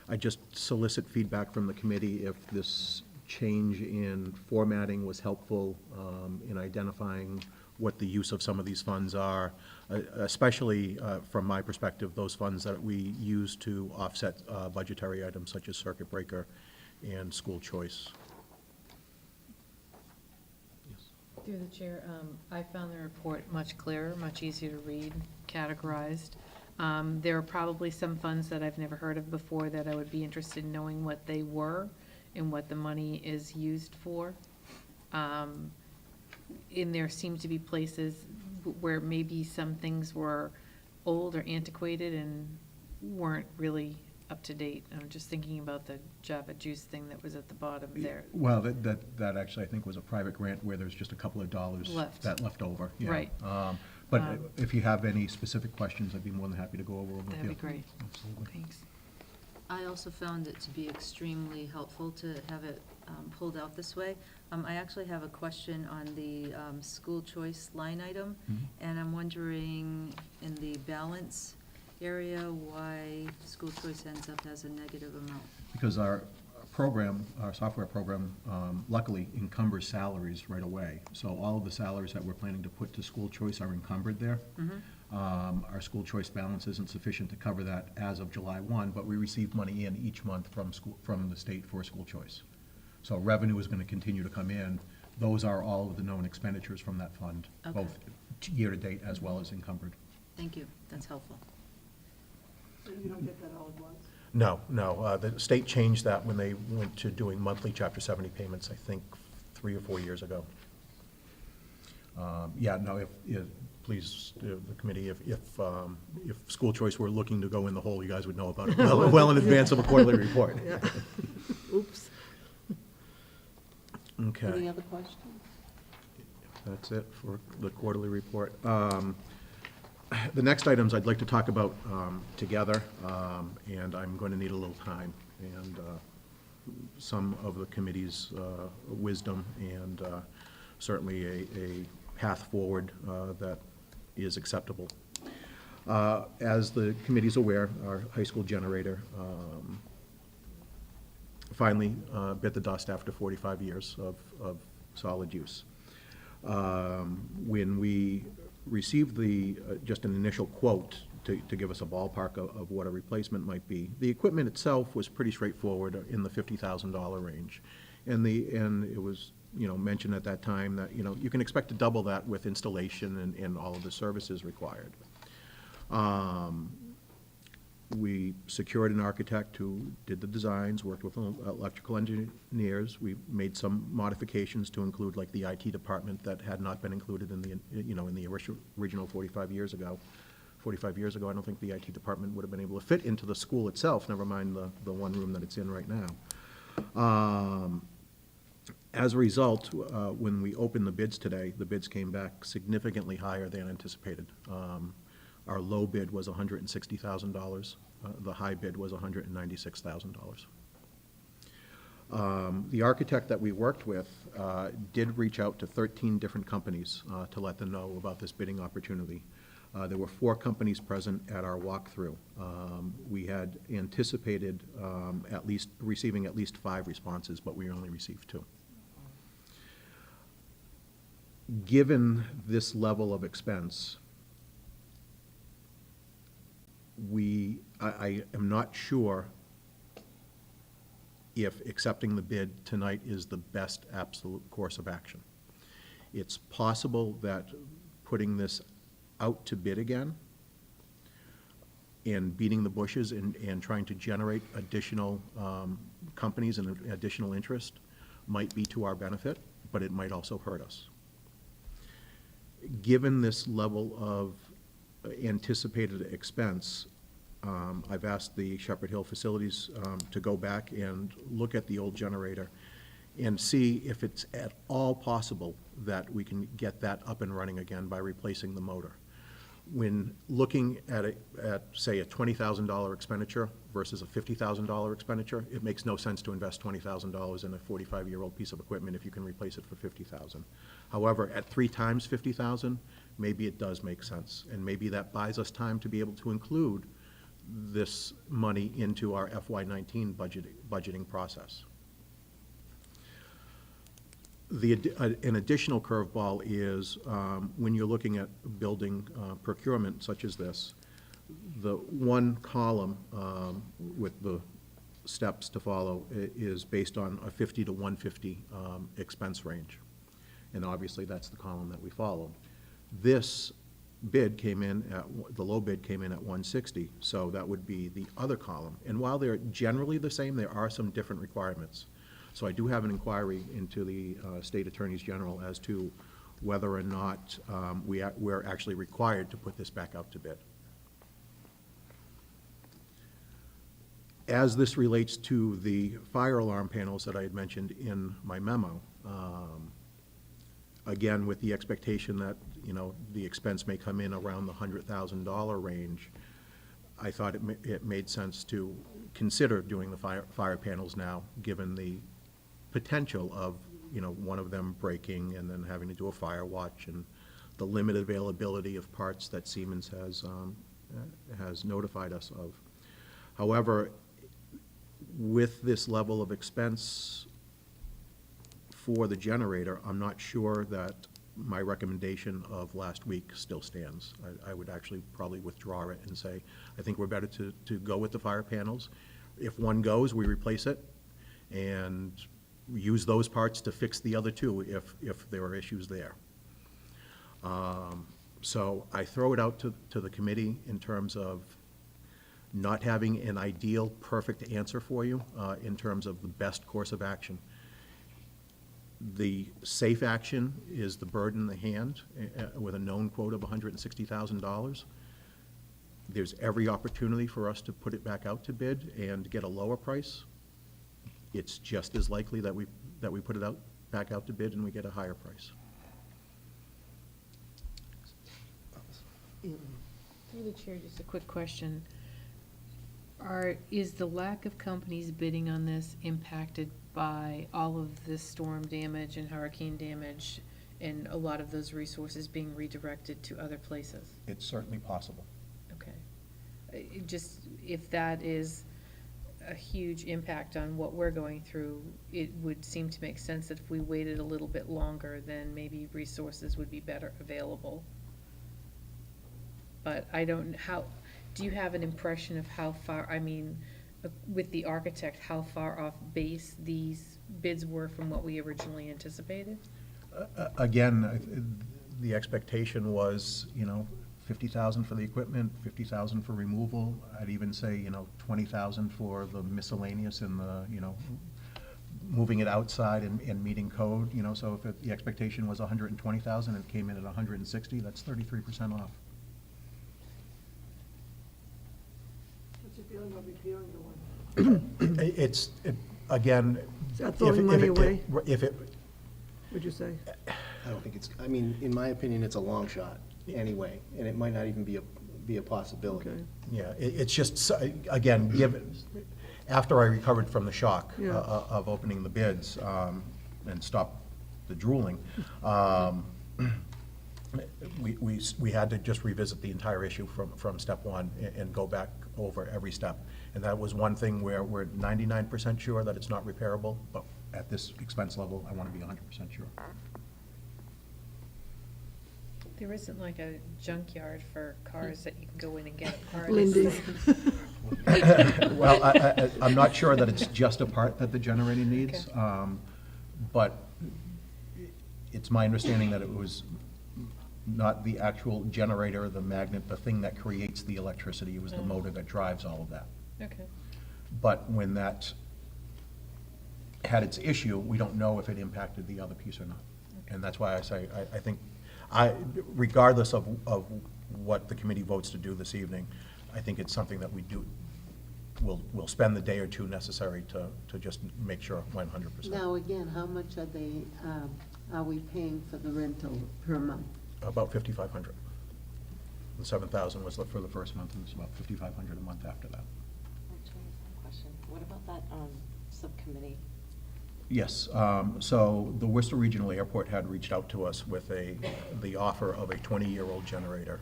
I just solicit feedback from the committee if this change in formatting was helpful in identifying what the use of some of these funds are, especially from my perspective, those funds that we use to offset budgetary items such as circuit breaker and school choice. Through the chair, I found the report much clearer, much easier to read, categorized. There are probably some funds that I've never heard of before that I would be interested in knowing what they were and what the money is used for. And there seem to be places where maybe some things were old or antiquated and weren't really up to date. I'm just thinking about the Java Juice thing that was at the bottom there. Well, that actually, I think, was a private grant where there's just a couple of dollars Left. that left over. Yeah. Right. But if you have any specific questions, I'd be more than happy to go over them with you. That'd be great. Absolutely. Thanks. I also found it to be extremely helpful to have it pulled out this way. I actually have a question on the school choice line item, and I'm wondering in the balance area why school choice ends up as a negative amount. Because our program, our software program, luckily encumbers salaries right away. So all of the salaries that we're planning to put to school choice are encumbered there. Our school choice balance isn't sufficient to cover that as of July 1, but we receive money in each month from the state for school choice. So revenue is going to continue to come in. Those are all of the known expenditures from that fund, Okay. both year-to-date as well as encumbered. Thank you, that's helpful. So you don't get that all at once? No, no. The state changed that when they went to doing monthly Chapter 70 payments, I think, 3 or 4 years ago. Yeah, no, please, the committee, if school choice were looking to go in the hole, you guys would know about it well in advance of a quarterly report. Oops. Okay. Any other questions? That's it for the quarterly report. The next items I'd like to talk about together, and I'm going to need a little time, and some of the committee's wisdom, and certainly a path forward that is acceptable. As the committee's aware, our high school generator finally bit the dust after 45 years of solid use. When we received just an initial quote to give us a ballpark of what a replacement might be, the equipment itself was pretty straightforward in the $50,000 range. And it was, mentioned at that time that, you can expect to double that with installation and all of the services required. We secured an architect who did the designs, worked with electrical engineers. We made some modifications to include like the IT department that had not been included in the original 45 years ago. 45 years ago, I don't think the IT department would have been able to fit into the school itself, never mind the one room that it's in right now. As a result, when we opened the bids today, the bids came back significantly higher than anticipated. Our low bid was $160,000. The high bid was $196,000. The architect that we worked with did reach out to 13 different companies to let them know about this bidding opportunity. There were 4 companies present at our walkthrough. We had anticipated receiving at least 5 responses, but we only received 2. Given this level of expense, I am not sure if accepting the bid tonight is the best absolute course of action. It's possible that putting this out to bid again and beating the bushes and trying to generate additional companies and additional interest might be to our benefit, but it might also hurt us. Given this level of anticipated expense, I've asked the Shepherd Hill facilities to go back and look at the old generator and see if it's at all possible that we can get that up and running again by replacing the motor. When looking at say, a $20,000 expenditure versus a $50,000 expenditure, it makes no sense to invest $20,000 in a 45-year-old piece of equipment if you can replace it for $50,000. However, at 3 times $50,000, maybe it does make sense, and maybe that buys us time to be able to include this money into our FY19 budgeting process. An additional curveball is when you're looking at building procurement such as this, the one column with the steps to follow is based on a 50 to 150 expense range. And obviously that's the column that we followed. This bid came in the low bid came in at 160, so that would be the other column. And while they're generally the same, there are some different requirements. So I do have an inquiry into the state attorneys general as to whether or not we're actually required to put this back out to bid. as this relates to the fire alarm panels that I had mentioned in my memo, again, with the expectation that, you know, the expense may come in around the $100,000 range, I thought it made sense to consider doing the fire panels now, given the potential of, you know, one of them breaking and then having to do a fire watch, and the limited availability of parts that Siemens has notified us of. However, with this level of expense for the generator, I'm not sure that my recommendation of last week still stands. I would actually probably withdraw it and say, I think we're better to go with the fire panels. If one goes, we replace it, and use those parts to fix the other two if there are issues there. So I throw it out to the committee in terms of not having an ideal, perfect answer for you in terms of the best course of action. The safe action is the bird in the hand with a known quote of $160,000. There's every opportunity for us to put it back out to bid and get a lower price. It's just as likely that we put it back out to bid and we get a higher price. Through the chair, just a quick question. Is the lack of companies bidding on this impacted by all of the storm damage and hurricane damage and a lot of those resources being redirected to other places? It's certainly possible. Okay. If that is a huge impact on what we're going through, it would seem to make sense that if we waited a little bit longer, then maybe resources would be better available. But do you have an impression of how far, with the architect, how far off base these bids were from what we originally anticipated? Again, the expectation was, you know, $50,000 for the equipment, $50,000 for removal. I'd even say, you know, $20,000 for the miscellaneous and the, you know, moving it outside and meeting code, you know. So if the expectation was $120,000 and it came in at $160,000, that's 33% off. What's your feeling about repealing the one? Again. Is that throwing money away? If it, What'd you say? I don't think it's, I mean, in my opinion, it's a long shot anyway, and it might not even be a possibility. Okay. yeah, it's just, again, given, after I recovered from the shock Yeah. of opening the bids and stopped the drooling, we had to just revisit the entire issue from step one and go back over every step. And that was one thing where we're 99% sure that it's not repairable, but at this expense level, I want to be 100% sure. There isn't like a junkyard for cars that you can go in and get a part. Lindy's. Well, I'm not sure that it's just a part that the generator needs, but it's my understanding that it was not the actual generator, the magnet, the thing that creates the electricity. It was the motor that drives all of that. Okay. But when that had its issue, we don't know if it impacted the other piece or not. And that's why I say, I think, regardless of what the committee votes to do this evening, I think it's something that we'll spend the day or two necessary to just make sure it went 100%. Now, again, how much are we paying for the rental per month? About $5,500. The $7,000 was for the first month, and it's about $5,500 a month after that. Question, what about that subcommittee? Yes, so the Worcester Regional Airport had reached out to us with the offer of a 20-year-old generator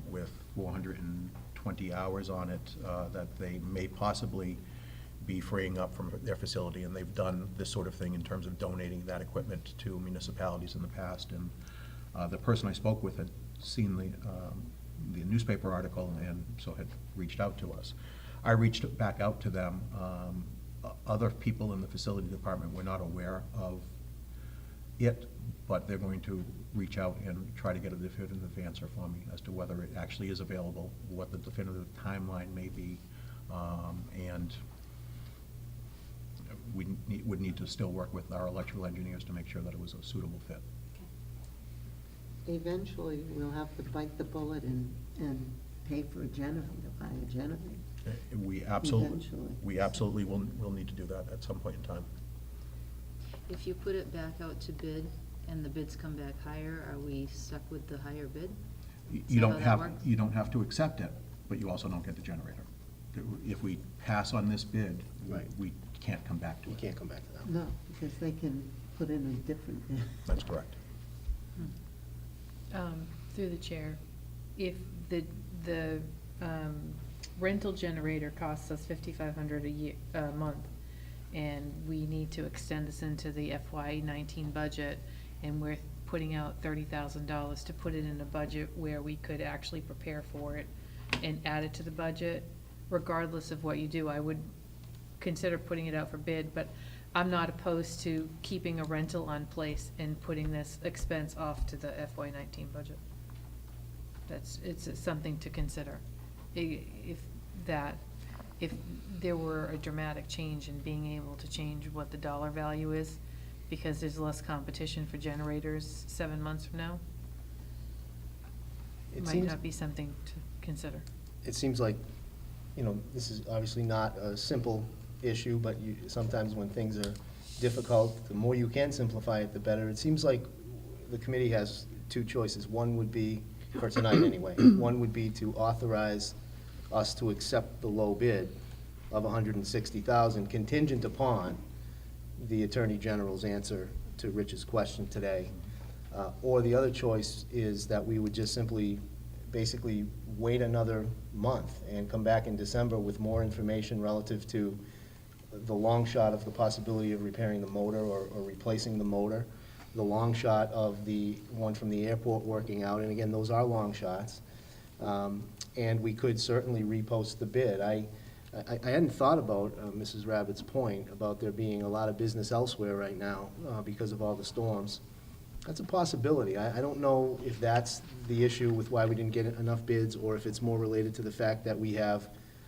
with 420 hours on it that they may possibly be freeing up from their facility, and they've done this sort of thing in terms of donating that equipment to municipalities in the past. And the person I spoke with had seen the newspaper article and so had reached out to us. I reached back out to them. Other people in the facility department were not aware of it, but they're going to reach out and try to get a definitive answer for me as to whether it actually is available, what the definitive timeline may be, and we would need to still work with our electrical engineers to make sure that it was a suitable fit. Eventually, we'll have to bite the bullet and pay for a generator, buy a generator. Eventually. We absolutely will need to do that at some point in time. If you put it back out to bid and the bids come back higher, are we stuck with the higher bid? You that don't how that works? you don't have to accept it, but you also don't get the generator. If we pass on this bid, Right. we can't come back to You it. can't come back to that. No, because they can put in a different bid. That's correct. Through the chair, if the rental generator costs us $5,500 a month, and we need to extend this into the FY19 budget, and we're putting out $30,000 to put it in a budget where we could actually prepare for it and add it to the budget, regardless of what you do, I would consider putting it out for bid, but I'm not opposed to keeping a rental on place and putting this expense off to the FY19 budget. It's something to consider. If there were a dramatic change in being able to change what the dollar value is, because there's less competition for generators 7 months from now, It might seems, not be something to consider. it seems like, you know, this is obviously not a simple issue, but sometimes when things are difficult, the more you can simplify it, the better. It seems like the committee has two choices. One would be, for tonight anyway, one would be to authorize us to accept the low bid of $160,000 contingent upon the Attorney General's answer to Rich's question today. Or the other choice is that we would just simply, basically wait another month and come back in December with more information relative to the long shot of the possibility of repairing the motor or replacing the motor, the long shot of the one from the airport working out, and again, those are long shots. And we could certainly repost the bid. I hadn't thought about Mrs. Rabbit's point about there being a lot of business elsewhere right now because of all the storms. That's a possibility. I don't know if that's the issue with why we didn't get enough bids, or if it's more related to the fact that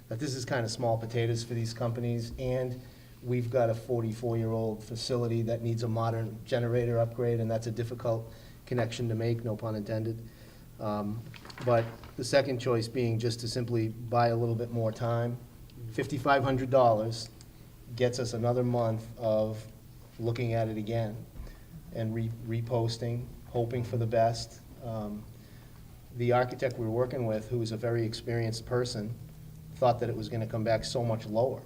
that this is kind of small potatoes for these companies, and we've got a 44-year-old facility that needs a modern generator upgrade, and that's a difficult connection to make, no pun intended. But the second choice being just to simply buy a little bit more time. $5,500 gets us another month of looking at it again and reposting, hoping for the best. The architect we were working with, who is a very experienced person, thought that it was going to come back so much lower.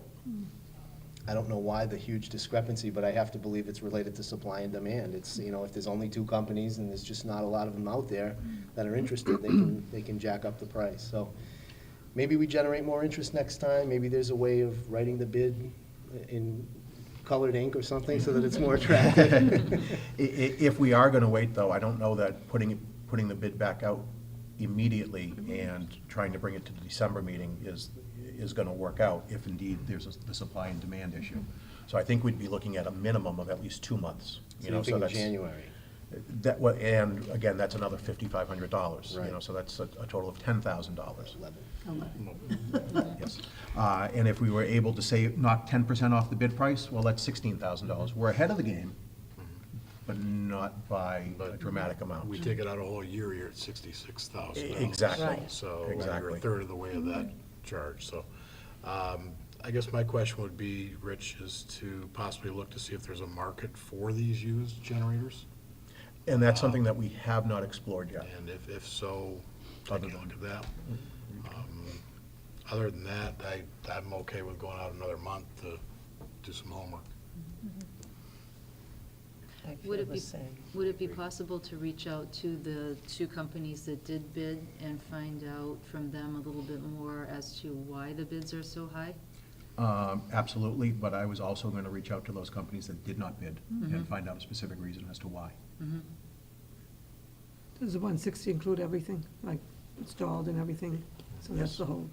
I don't know why the huge discrepancy, but I have to believe it's related to supply and demand. It's, you know, if there's only two companies and there's just not a lot of them out there that are interested, they can jack up the price. So maybe we generate more interest next time. Maybe there's a way of writing the bid in colored ink or something so that it's more attractive. If we are going to wait, though, I don't know that putting the bid back out immediately and trying to bring it to the December meeting is going to work out, if indeed there's the supply and demand issue. So I think we'd be looking at a minimum of at least 2 months. So you think January? And again, that's another $5,500. You know, Right. so that's a total of $10,000. 11. Yes. And if we were able to save, knock 10% off the bid price, well, that's $16,000. We're ahead of the game, but not by a dramatic amount. We take it out a whole year, you're at 66,000. Exactly. Right. So you're Exactly. a third of the way of that charge. So I guess my question would be, Rich, is to possibly look to see if there's a market for these used generators? And that's something that we have not explored yet. And if so, take a look at that. Other than that, I'm okay with going out another month to do some homework. Would it be possible to reach out to the two companies that did bid and find out from them a little bit more as to why the bids are so high? Absolutely, but I was also going to reach out to those companies that did not bid and find out a specific reason as to why. Does the 160 include everything, like installed and everything? So that's Yes. the whole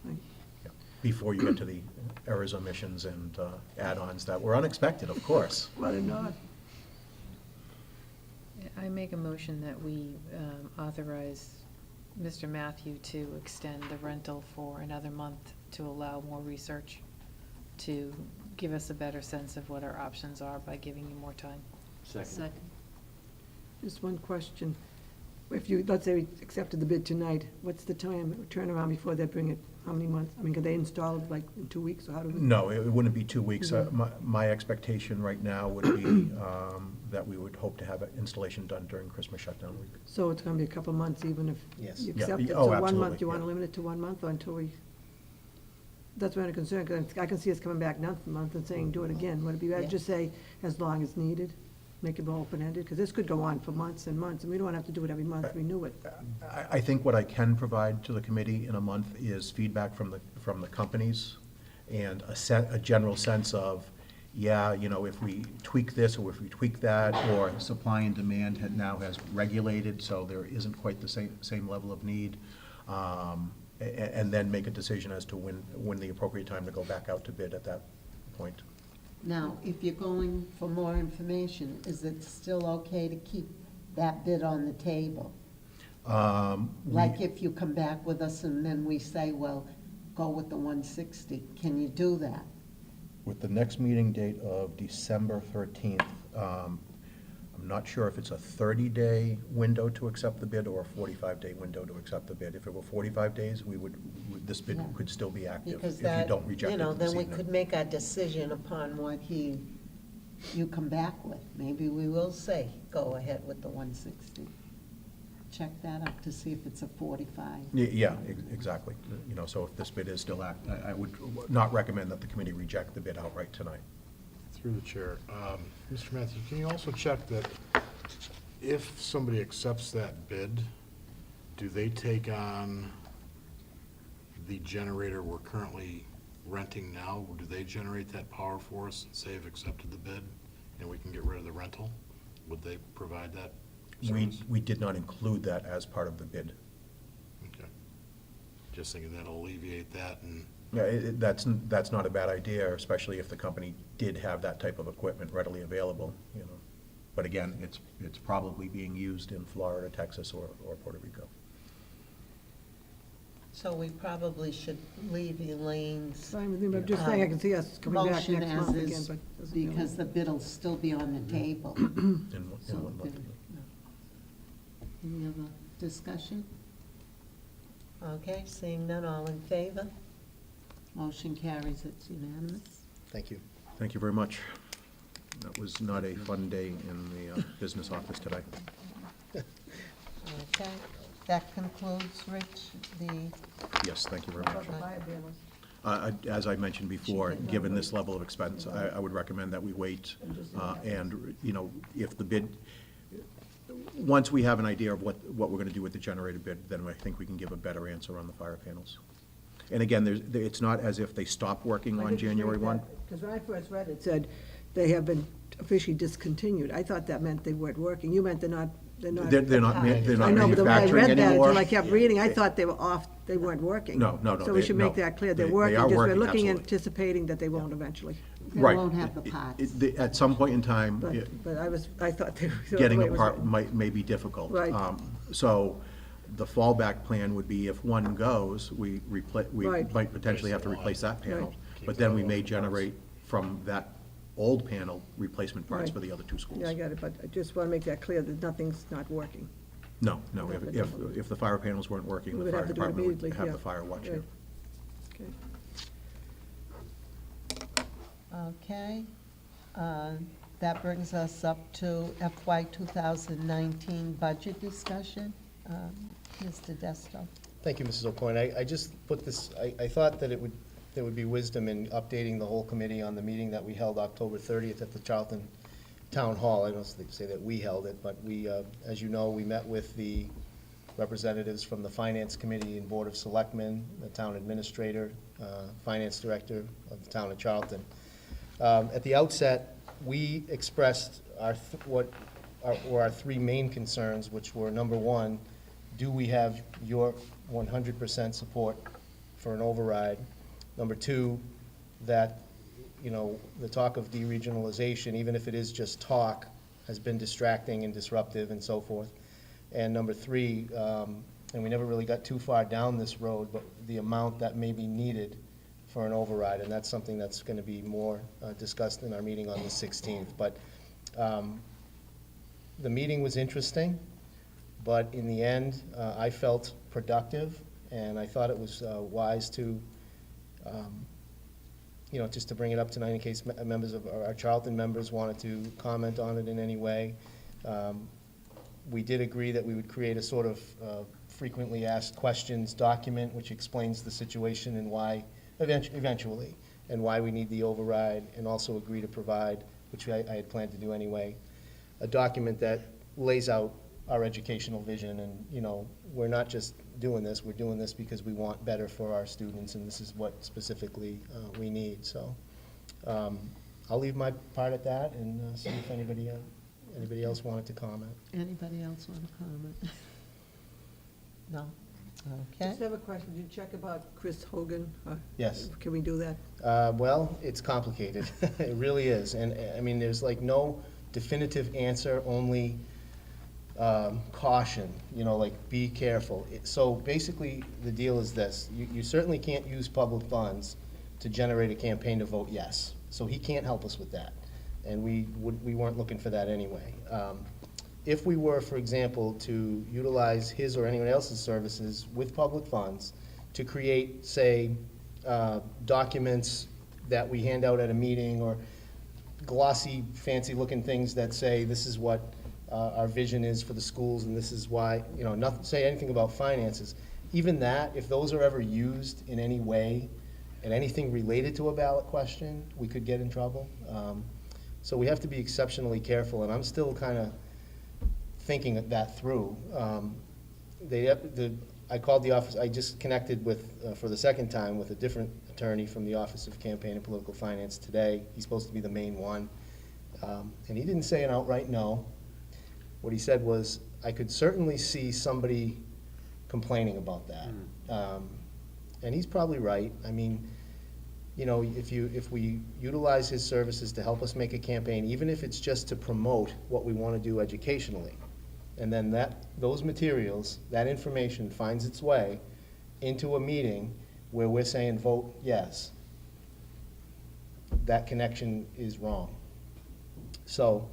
thing. Yeah. Before you get to the errors, omissions, and add-ons that were unexpected, of course. Well, they're not. I make a motion that we authorize Mr. Matthew to extend the rental for another month to allow more research, to give us a better sense of what our options are by giving you more time. Second. Just one question. if you, let's say we accepted the bid tonight, what's the time, turnaround before they bring it? How many months? I mean, could they install it like in 2 weeks, or how do we? No, it wouldn't be 2 weeks. My expectation right now would be that we would hope to have an installation done during Christmas shutdown week. So it's gonna be a couple of months even if Yes. you Yeah. accept it? Oh, So 1 absolutely, month, you wanna yeah. limit it to 1 month or until we? That's my only concern, because I can see us coming back next month and saying, do it again. Would it be better to just say, as long as needed? Make it more open-ended? Because this could go on for months and months, and we don't have to do it every month, renew it. I think what I can provide to the committee in a month is feedback from the companies and a general sense of, yeah, you know, if we tweak this or if we tweak that, or supply and demand now has regulated, so there isn't quite the same level of need. And then make a decision as to when the appropriate time to go back out to bid at that point. Now, if you're going for more information, is it still okay to keep that bid on the table? Like if you come back with us and then we say, well, go with the 160, can you do that? With the next meeting date of December 13th, I'm not sure if it's a 30-day window to accept the bid or a 45-day window to accept the bid. If it were 45 days, this bid Yeah. could still be active Because if that, you don't reject it this then we evening. could make our decision upon what you come back with. Maybe we will say, go ahead with the 160. Check that out to see if it's a 45. Yeah, exactly. You know, so if this bid is still I would not recommend that the committee reject the bid outright tonight. Through the chair. Mr. Matthews, can you also check that if somebody accepts that bid, do they take on the generator we're currently renting now? Do they generate that power for us and say have accepted the bid and we can get rid of the rental? Would they provide that service? We did not include that as part of the bid. Okay. Just thinking that'll alleviate that and. Yeah, that's not a bad idea, especially if the company did have that type of equipment readily available, you know. But again, it's probably being used in Florida, Texas, or Puerto Rico. So we probably should leave Elaine's Fine with me, but I'm just saying, I can see us coming back motion next as month again, is, but. doesn't feel because right. the bid'll still be on the table. In So, one month. Any other discussion? Okay, seeing none, all in favor? Motion carries, it's unanimous. Thank you. Thank you very much. That was not a fun day in the business office today. Okay, that concludes, Rich, the, Yes, thank you very much. Fire bailers. As I mentioned before, given this level of expense, I would recommend that we wait, and, you know, if the bid, once we have an idea of what we're gonna do with the generator bid, then I think we can give a better answer on the fire panels. And again, it's not as if they stopped working on January 1. Because when I first read it, it said they have been officially discontinued. I thought that meant they weren't working. You meant they're not. They're not I know, but the way I manufacturing read that, anymore. until I kept reading, I thought they were off, they weren't working. No. So we should make no. that clear. They're They working, are just we're working, looking, absolutely. anticipating that they won't eventually. they Right. won't have the parts. At some point in time, But I thought they were. getting the way a it was part written. may be difficult. Right. So the fallback plan would be if one goes, we Right. might potentially have to replace that panel. Right. But then we may generate from that old panel replacement parts Right. for the other two schools. Yeah, I got it, but I just want to make that clear that nothing's not working. No, We'd have to if the fire panels weren't working, We the would fire have to do it department would immediately, have yeah. the fire watch Right. here. Okay. Okay, that brings us up to FY 2019 budget discussion. Mr. Desto. Thank you, Mrs. O'Coin. I just put this, I thought that there would be wisdom in updating the whole committee on the meeting that we held October 30th at the Charlton Town Hall. I don't say that we held it, but we, as you know, we met with the representatives from the Finance Committee and Board of Selectmen, the Town Administrator, Finance Director of the Town of Charlton. At the outset, we expressed what were our three main concerns, which were, number one, do we have your 100% support for an override? Number two, that, you know, the talk of deregionalization, even if it is just talk, has been distracting and disruptive and so forth. And number three, and we never really got too far down this road, but the amount that may be needed for an override, and that's something that's going to be more discussed in our meeting on the 16th. But the meeting was interesting, but in the end, I felt productive, and I thought it was wise to, just to bring it up tonight in case members of our Charlton members wanted to comment on it in any way. We did agree that we would create a sort of frequently asked questions document which explains the situation and why, eventually, and why we need the override, and also agree to provide, which I had planned to do anyway, a document that lays out our educational vision, and, we're not just doing this, we're doing this because we want better for our students, and this is what specifically we need. So I'll leave my part at that and see if anybody else wanted to comment. Anybody else want to comment? No? Okay. Just have a question, did you check about Chris Hogan? Yes. Can we do that? Well, it's complicated. It really is. And, I mean, there's like no definitive answer, only caution, like be careful. So basically, the deal is this. You certainly can't use public funds to generate a campaign to vote yes. So he can't help us with that. And we weren't looking for that anyway. If we were, for example, to utilize his or anyone else's services with public funds to create, say, documents that we hand out at a meeting, or glossy, fancy-looking things that say this is what our vision is for the schools, and this is why, nothing, say anything about finances. Even that, if those are ever used in any way, and anything related to a ballot question, we could get in trouble. So we have to be exceptionally careful, and I'm still kind of thinking that through. I called the office, I just connected with, for the second time, with a different attorney from the Office of Campaign and Political Finance today. He's supposed to be the main one. And he didn't say an outright no. What he said was, I could certainly see somebody complaining about that. And he's probably right. I mean, if we utilize his services to help us make a campaign, even if it's just to promote what we want to do educationally, and then those materials, that information finds its way into a meeting where we're saying vote yes, that connection is wrong. So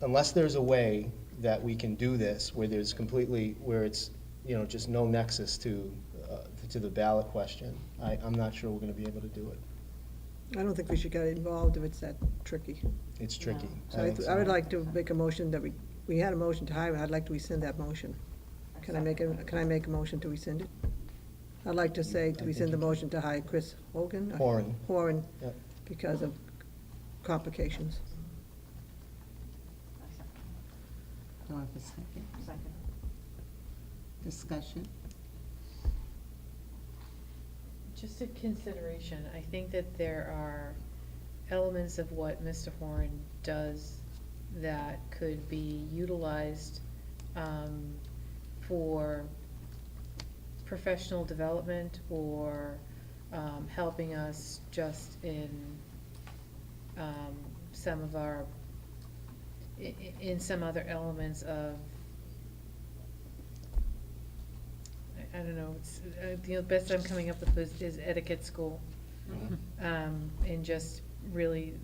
unless there's a way that we can do this where there's where it's, just no nexus to the ballot question, I'm not sure we're going to be able to do it. I don't think we should get involved if it's that tricky. It's tricky. So I would like to make a motion that we had a motion to hire, I'd like to rescind that motion. Can I make a motion to rescind it? I'd like to say to rescind the motion to hire Chris Hogan? Horan, Yep. because of complications. Do I have a second? Second. Discussion? Just a consideration, I think that there are elements of what Mr. Horan does that could be utilized for professional development, or helping us just in some of our, in some other elements of, I don't know, it's, the best I'm coming up with is etiquette school. And just really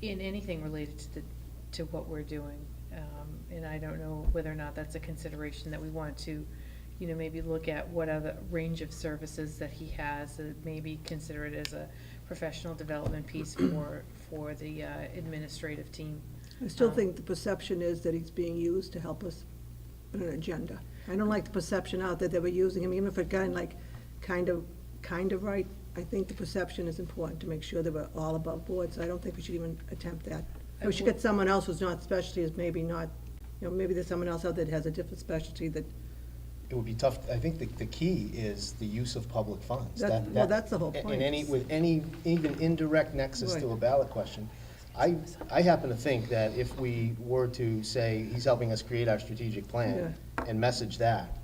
in anything related to what we're doing. And I don't know whether or not that's a consideration that we want to, maybe look at what other range of services that he has, maybe consider it as a professional development piece for the administrative team. I still think the perception is that he's being used to help us on an agenda. I don't like the perception out there that we're using him, even if it got kind of right. I think the perception is important to make sure that we're all above board, so I don't think we should even attempt that. We should get someone else who's not specialty, is maybe not, maybe there's someone else out there that has a different specialty that. It would be tough. I think the key is the use of public funds. Well, that's the whole point. With any even indirect nexus to a Right. ballot question. I happen to think that if we were to say he's helping us create our strategic plan and message that,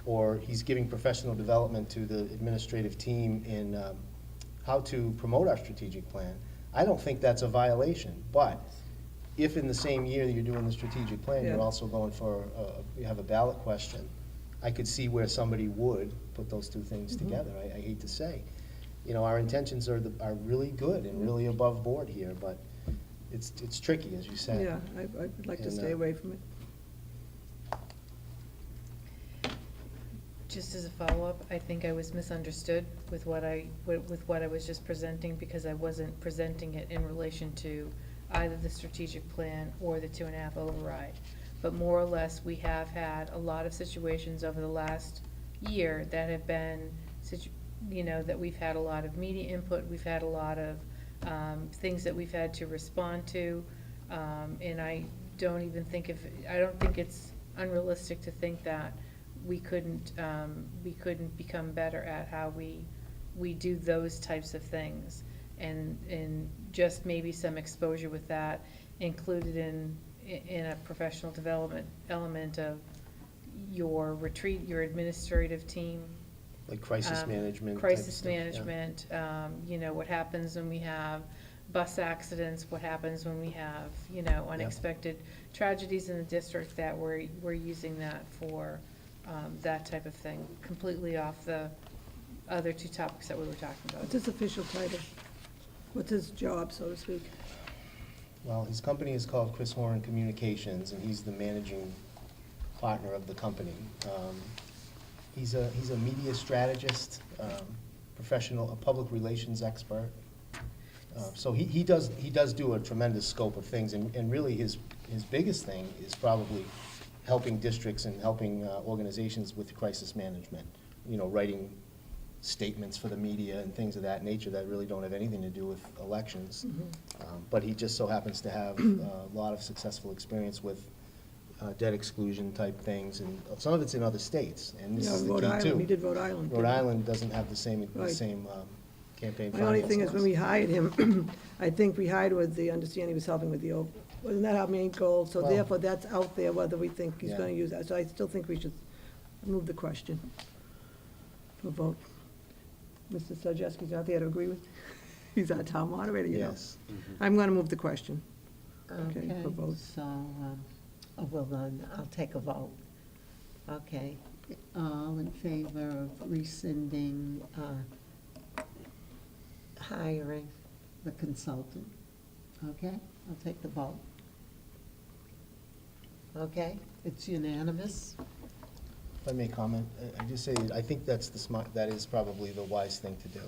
or he's giving professional development to the administrative team in how to promote our strategic plan, I don't think that's a violation. But if in the same year that you're doing the strategic plan, you're also going for, you have a ballot question, I could see where somebody would put those two things together. I hate to say. Our intentions are really good and really above board here, but it's tricky, as you say. Yeah, I'd like to stay away from it. Just as a follow-up, I think I was misunderstood with what I was just presenting, because I wasn't presenting it in relation to either the strategic plan or the 2.5 override. But more or less, we have had a lot of situations over the last year that have been, that we've had a lot of media input, we've had a lot of things that we've had to respond to, and I don't think it's unrealistic to think that we couldn't become better at how we do those types of things, and just maybe some exposure with that included in a professional development element of your retreat, your administrative team. Like crisis management. type Crisis stuff, yeah. management, what happens when we have bus accidents, what happens when we have, unexpected tragedies in the district, that we're using that for that type of thing, completely off the other two topics that we were talking about. What's his official title? What's his job, so to speak? Well, his company is called Chris Horan Communications, and he's the managing partner of the company. He's a media strategist, professional, a public relations expert. So he does do a tremendous scope of things, and really his biggest thing is probably helping districts and helping organizations with crisis management. Writing statements for the media and things of that nature that really don't have anything to do with elections. But he just so happens to have a lot of successful experience with debt exclusion type things, and some of it's in other states, and this is the Rhode key Island, too. he did Rhode Island. Rhode Island doesn't have the same Right. campaign My only finance thing is, when laws. we hired him, I think we hired with the understanding he was helping with wasn't that our main goal? So Well- therefore, that's out there, whether we think he's Yeah. gonna use that. So I still think we should move the question for vote. Mr. Sajewski's out there to agree with? He's our town moderator, Yes. I'm gonna move the question. Okay, for vote. So, well then, I'll take a vote. Okay, all in favor of rescinding, hiring the consultant? Okay, I'll take the vote. Okay, it's unanimous. If I may comment, I just say, I think that is probably the wise thing to do.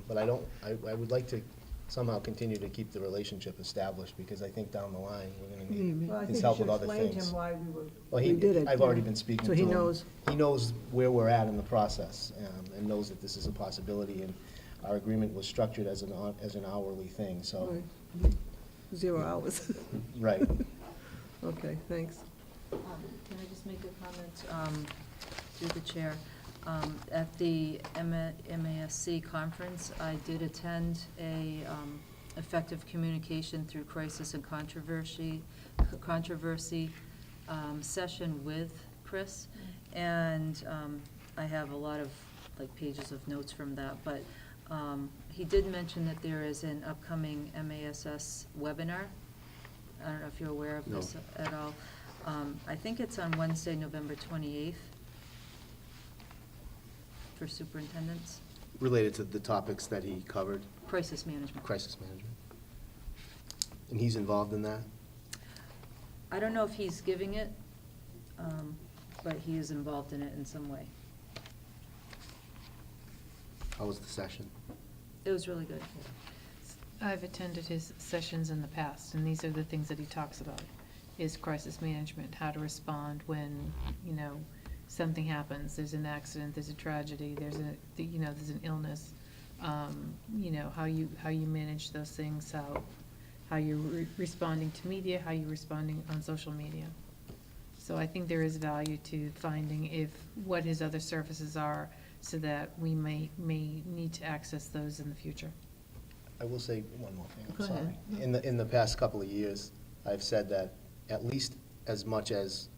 But I would like to somehow continue to keep the relationship established, because I think down the line, we're gonna need Well, I think his you help should with other explain to things. him why Well, we did it. I've already been speaking So to him. he knows. He knows where we're at in the process, and knows that this is a possibility, and our agreement was structured as an hourly thing, so, Right. 0 hours. right. Okay, thanks. Can I just make a comment through the chair? At the MASC conference, I did attend a effective communication through crisis and controversy session with Chris, and I have a lot of pages of notes from that, but he did mention that there is an upcoming MASS webinar. I don't know if you're aware of this at all. I think it's on Wednesday, November 28th, for superintendents, Related to the topics that he covered, crisis management. crisis management. And he's involved in that? I don't know if he's giving it, but he is involved in it in some way. How was the session? It was really good. I've attended his sessions in the past, and these are the things that he talks about, is crisis management, how to respond when, something happens, there's an accident, there's a tragedy, there's an illness, how you manage those things, how you're responding to media, how you're responding on social media. So I think there is value to finding what his other services are, so that we may need to access those in the future. I will say one more thing, Go I'm sorry. ahead. In the past couple of years, I've said that at least as much as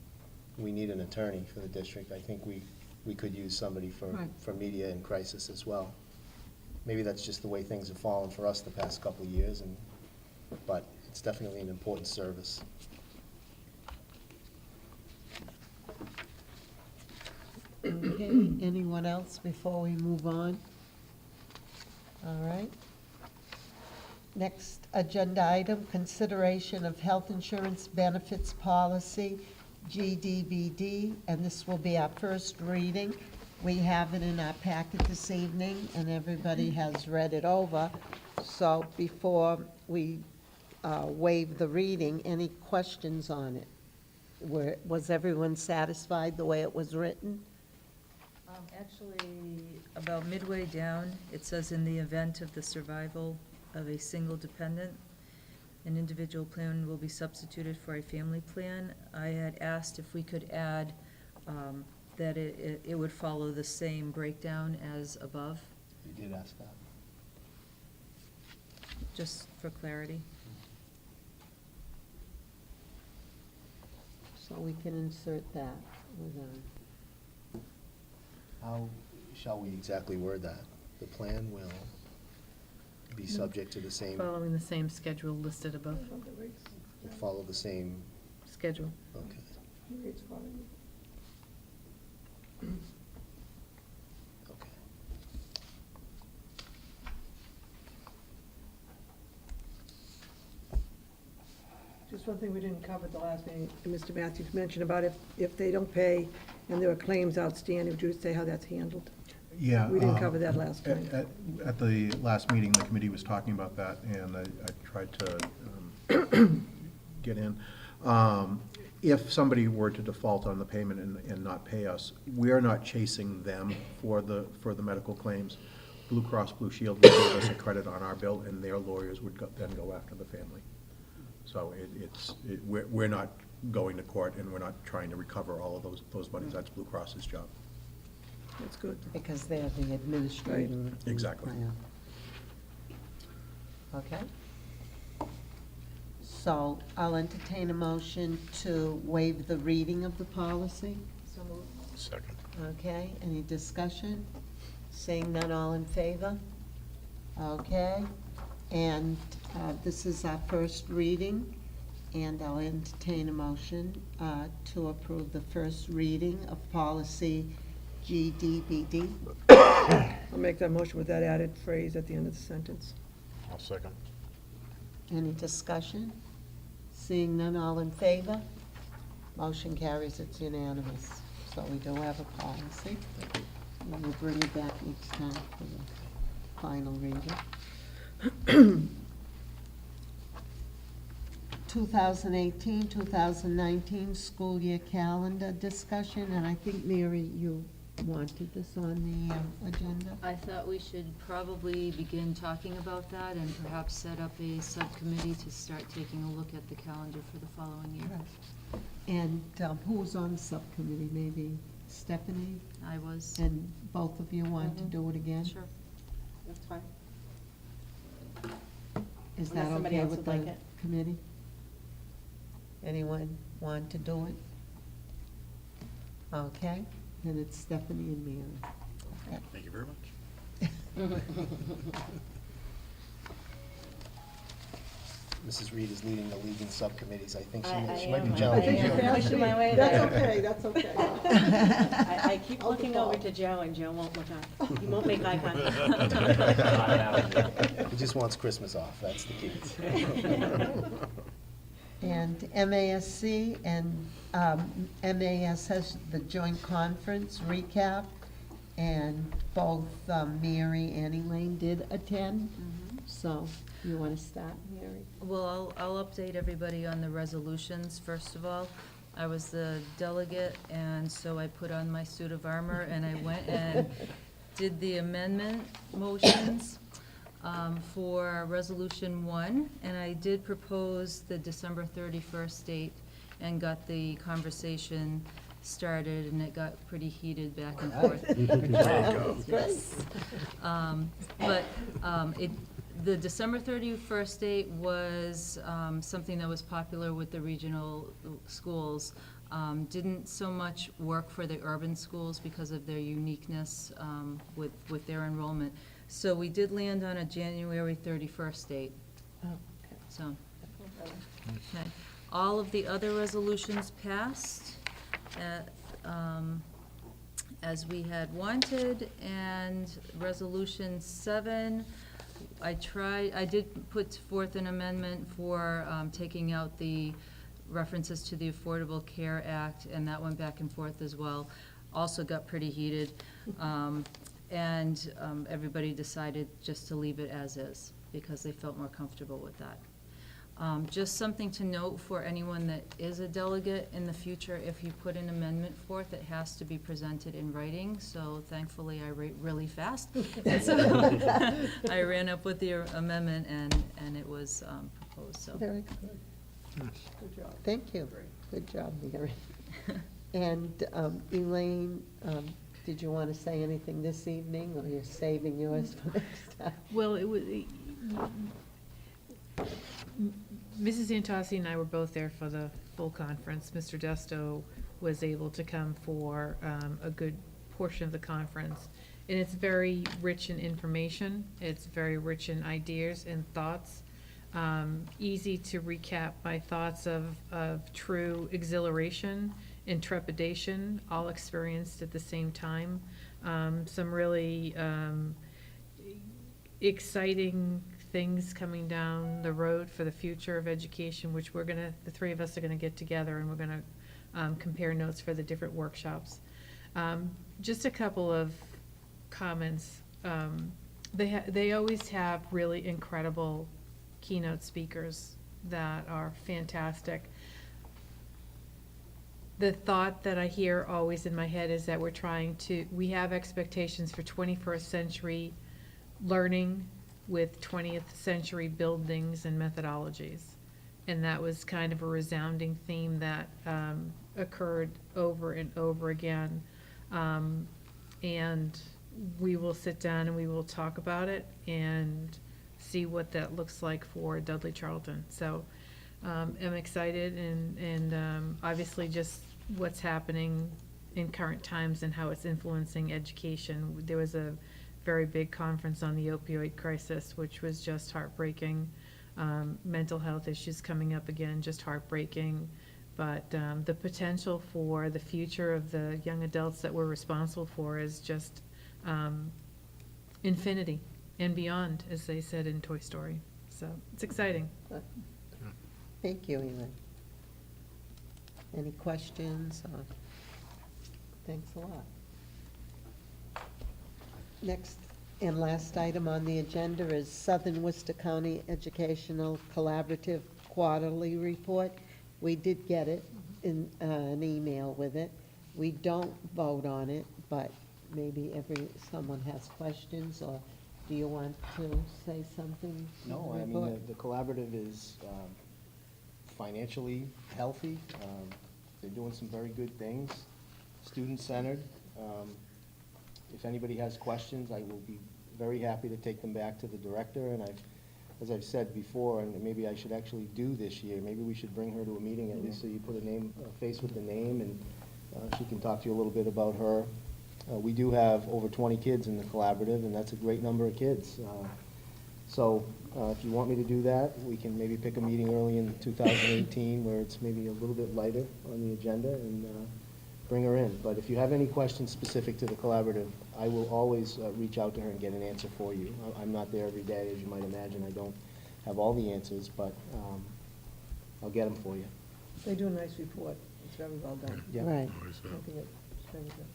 we need an attorney for the district, I think we could use somebody Right. for media and crisis as well. Maybe that's just the way things have fallen for us the past couple of years, but it's definitely an important service. Okay, anyone else before we move on? All right. Next agenda item, consideration of health insurance benefits policy, GDBD, and this will be our first reading. We have it in our packet this evening, and everybody has read it over. So before we waive the reading, any questions on it? Was everyone satisfied the way it was written? Actually, about midway down, it says, in the event of the survival of a single dependent, an individual plan will be substituted for a family plan. I had asked if we could add that it would follow the same breakdown as above, You did ask that. just for clarity. So we can insert that with How shall we exactly word that? The plan will be subject to the same, Following the same schedule listed above. follow the same, Schedule. okay. Okay. Just one thing we didn't cover at the last meeting, Mr. Matthews mentioned about if they don't pay and there are claims outstanding, would you say how that's handled? Yeah. We didn't cover that last time. At the last meeting, the committee was talking about that, and I tried to get in. If somebody were to default on the payment and not pay us, we're not chasing them for the medical claims. Blue Cross Blue Shield would give us a credit on our bill, and their lawyers would then go after the family. So we're not going to court, and we're not trying to recover all of those monies. That's Blue Cross's job. That's good. because they're the administrator. of the Exactly. plan. Okay? So I'll entertain a motion to waive the reading of the policy. Second. Okay, any discussion? Seeing none, all in favor? Okay, and this is our first reading, and I'll entertain a motion to approve the first reading of policy GDBD. I'll make that motion with that added phrase at the end of the sentence. I'll second. Any discussion? Seeing none, all in favor? Motion carries, it's unanimous. So we do have a policy. And we'll bring it back next time for the final reading. 2018-2019 school year calendar discussion, and I think, Mary, you wanted this on the agenda? I thought we should probably begin talking about that and perhaps set up a subcommittee to start taking a look at the calendar for the following year. And who's on the subcommittee? Maybe Stephanie? I was, And both of you want to do it again? sure. That's fine. Is Unless that somebody okay else with would like the it. committee? Anyone want to do it? Okay, then it's Stephanie and Mary. Okay. Thank you very much. Mrs. Reed is leading the league in subcommittees. I think I she might be am. challenging I am you. pushing my way That's there. okay, that's okay. I keep looking over to Joe, and Joe won't look up. He won't make eye contact. He just wants Christmas off, that's the key. And MASC and MAS has the joint conference recap, and both Mary and Elaine did attend. So you want to start, Mary? Well, I'll update everybody on the resolutions, first of all. I was the delegate, and so I put on my suit of armor, and I went and did the amendment motions for Resolution 1, and I did propose the December 31st date and got the conversation started, and it got pretty heated back and forth. But the December 31st date was something that was popular with the regional schools. Didn't so much work for the urban schools because of their uniqueness with their enrollment. So we did land on a January 31st date. So, okay. All of the other resolutions passed as we had wanted, and Resolution 7, I did put forth an amendment for taking out the references to the Affordable Care Act, and that went back and forth as well. Also got pretty heated. And everybody decided just to leave it as is, because they felt more comfortable with that. Just something to note for anyone that is a delegate in the future, if you put an amendment forth, it has to be presented in writing, so thankfully I write really fast. And so I ran up with the amendment and it was proposed, so. Very good. Good job. Thank you. Good job, Mary. And Elaine, did you want to say anything this evening, or you're saving yours for next time? Well, it was, Mrs. Antossi and I were both there for the full conference. Mr. Desto was able to come for a good portion of the conference. And it's very rich in information. It's very rich in ideas and thoughts. Easy to recap my thoughts of true exhilaration and trepidation, all experienced at the same time. Some really exciting things coming down the road for the future of education, which the three of us are gonna get together and we're gonna compare notes for the different workshops. Just a couple of comments. They always have really incredible keynote speakers that are fantastic. The thought that I hear always in my head is that we have expectations for 21st century learning with 20th century buildings and methodologies. And that was kind of a resounding theme that occurred over and over again. And we will sit down and we will talk about it and see what that looks like for Dudley-Charlton. So I'm excited and obviously just what's happening in current times and how it's influencing education. There was a very big conference on the opioid crisis, which was just heartbreaking. Mental health issues coming up again, just heartbreaking. But the potential for the future of the young adults that we're responsible for is just infinity and beyond, as they said in Toy Story. So it's exciting. Thank you, Elaine. Any questions? Thanks a lot. Next and last item on the agenda is Southern Worcester County Educational Collaborative Quarterly Report. We did get it in an email with it. We don't vote on it, but maybe someone has questions, or do you want to say something? No, I mean, the collaborative is financially healthy. They're doing some very good things, student-centered. If anybody has questions, I will be very happy to take them back to the director. And as I've said before, and maybe I should actually do this year, maybe we should bring her to a meeting at least so you put a face with the name, and she can talk to you a little bit about her. We do have over 20 kids in the collaborative, and that's a great number of kids. So if you want me to do that, we can maybe pick a meeting early in 2018 where it's maybe a little bit lighter on the agenda, and bring her in. But if you have any questions specific to the collaborative, I will always reach out to her and get an answer for you. I'm not there every day, as you might imagine. I don't have all the answers, but I'll get them for you. They do a nice report. It's very well done. Yeah. Right. I think it's very good.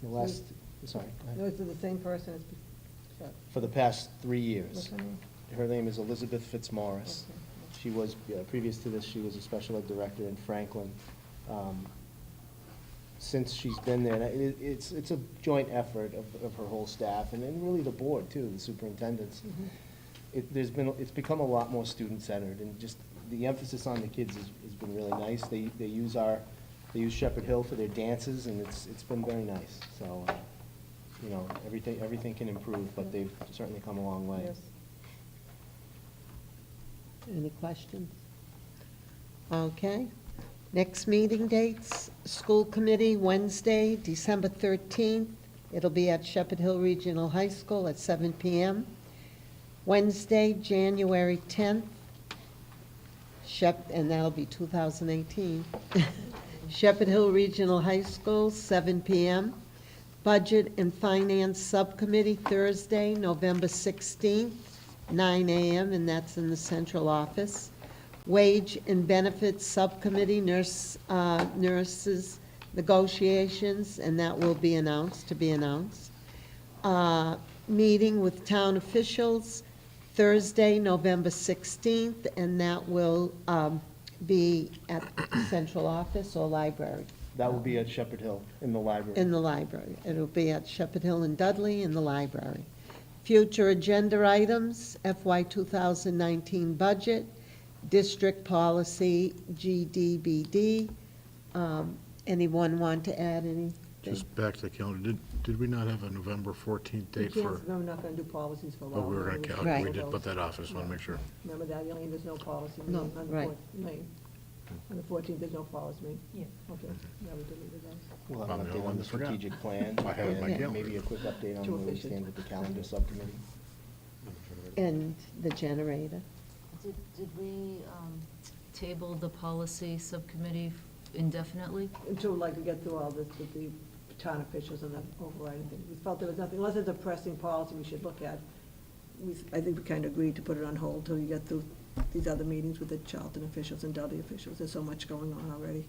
The last, sorry. go ahead. No, it's the same person as, For the past 3 what's years. her name? Her name is Elizabeth Fitzmaurice. Okay. She was, previous to this, she was a special ed director in Franklin. Since she's been there, and it's a joint effort of her whole staff, and then really the board too, the superintendents. It's become a lot more student-centered, and just the emphasis on the kids has been really nice. They use Shepherd Hill for their dances, and it's been very nice. So, everything can improve, but they've certainly come a long way. Yes. Any questions? Okay. Next meeting dates, school committee, Wednesday, December 13th. It'll be at Shepherd Hill Regional High School at 7 p.m. Wednesday, January 10th, and that'll be 2018. Shepherd Hill Regional High School, 7 p.m. Budget and Finance Subcommittee, Thursday, November 16th, 9 a.m., and that's in the central office. Wage and Benefits Subcommittee, Nurses negotiations, and that will be announced, to be announced. Meeting with town officials Thursday, November 16th, and that will be at central office or library? That will be at Shepherd Hill in the library. In the library. It'll be at Shepherd Hill and Dudley in the library. Future agenda items, FY 2019 budget, district policy, GDBD. Anyone want to add anything? Just back to the calendar, did we not have a November 14th date for, No, we're not gonna do policies for a while. oh, we were gonna Right. calculate, we did put that off, I just wanna make sure. Remember that, Elaine, there's no policy No, meeting on the right. On the 14th, there's no policy meeting? Yeah. Okay, yeah, we deleted those. We'll have I'm an the update only on one the that forgot. strategic plan, I have it in my and calendar. maybe a quick update on Too where we efficient. stand with the calendar subcommittee. And the generator. Did we table the policy subcommittee indefinitely? Until like we get through all this with the town officials and the overriding thing. We felt there was nothing, unless it's a pressing policy we should look at. I think we kind of agreed to put it on hold till you get through these other meetings with the Charlton officials and Dudley officials. There's so much going on already.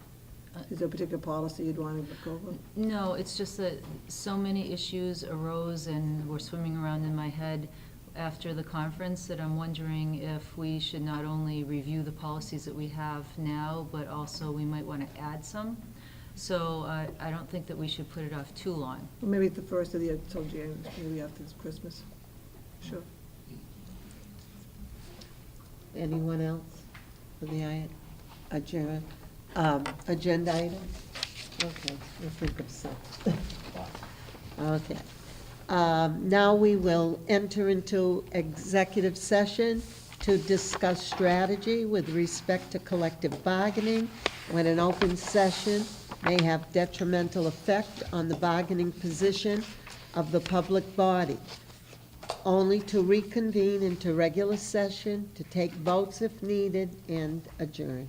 Is there a particular policy you'd want to look over? No, it's just that so many issues arose and were swimming around in my head after the conference that I'm wondering if we should not only review the policies that we have now, but also we might want to add some. So I don't think that we should put it off too long. Well, maybe the first of the year, till January, maybe after this Christmas. Sure. Anyone else for the agenda item? Okay, we'll think of some. Okay. Now we will enter into executive session to discuss strategy with respect to collective bargaining when an open session may have detrimental effect on the bargaining position of the public body. Only to reconvene into regular session, to take votes if needed, and adjourn.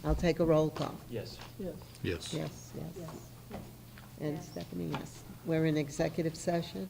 I'll take a roll call. Yes. Yes. Yes. Yes, yes. And Stephanie, yes. We're in executive session.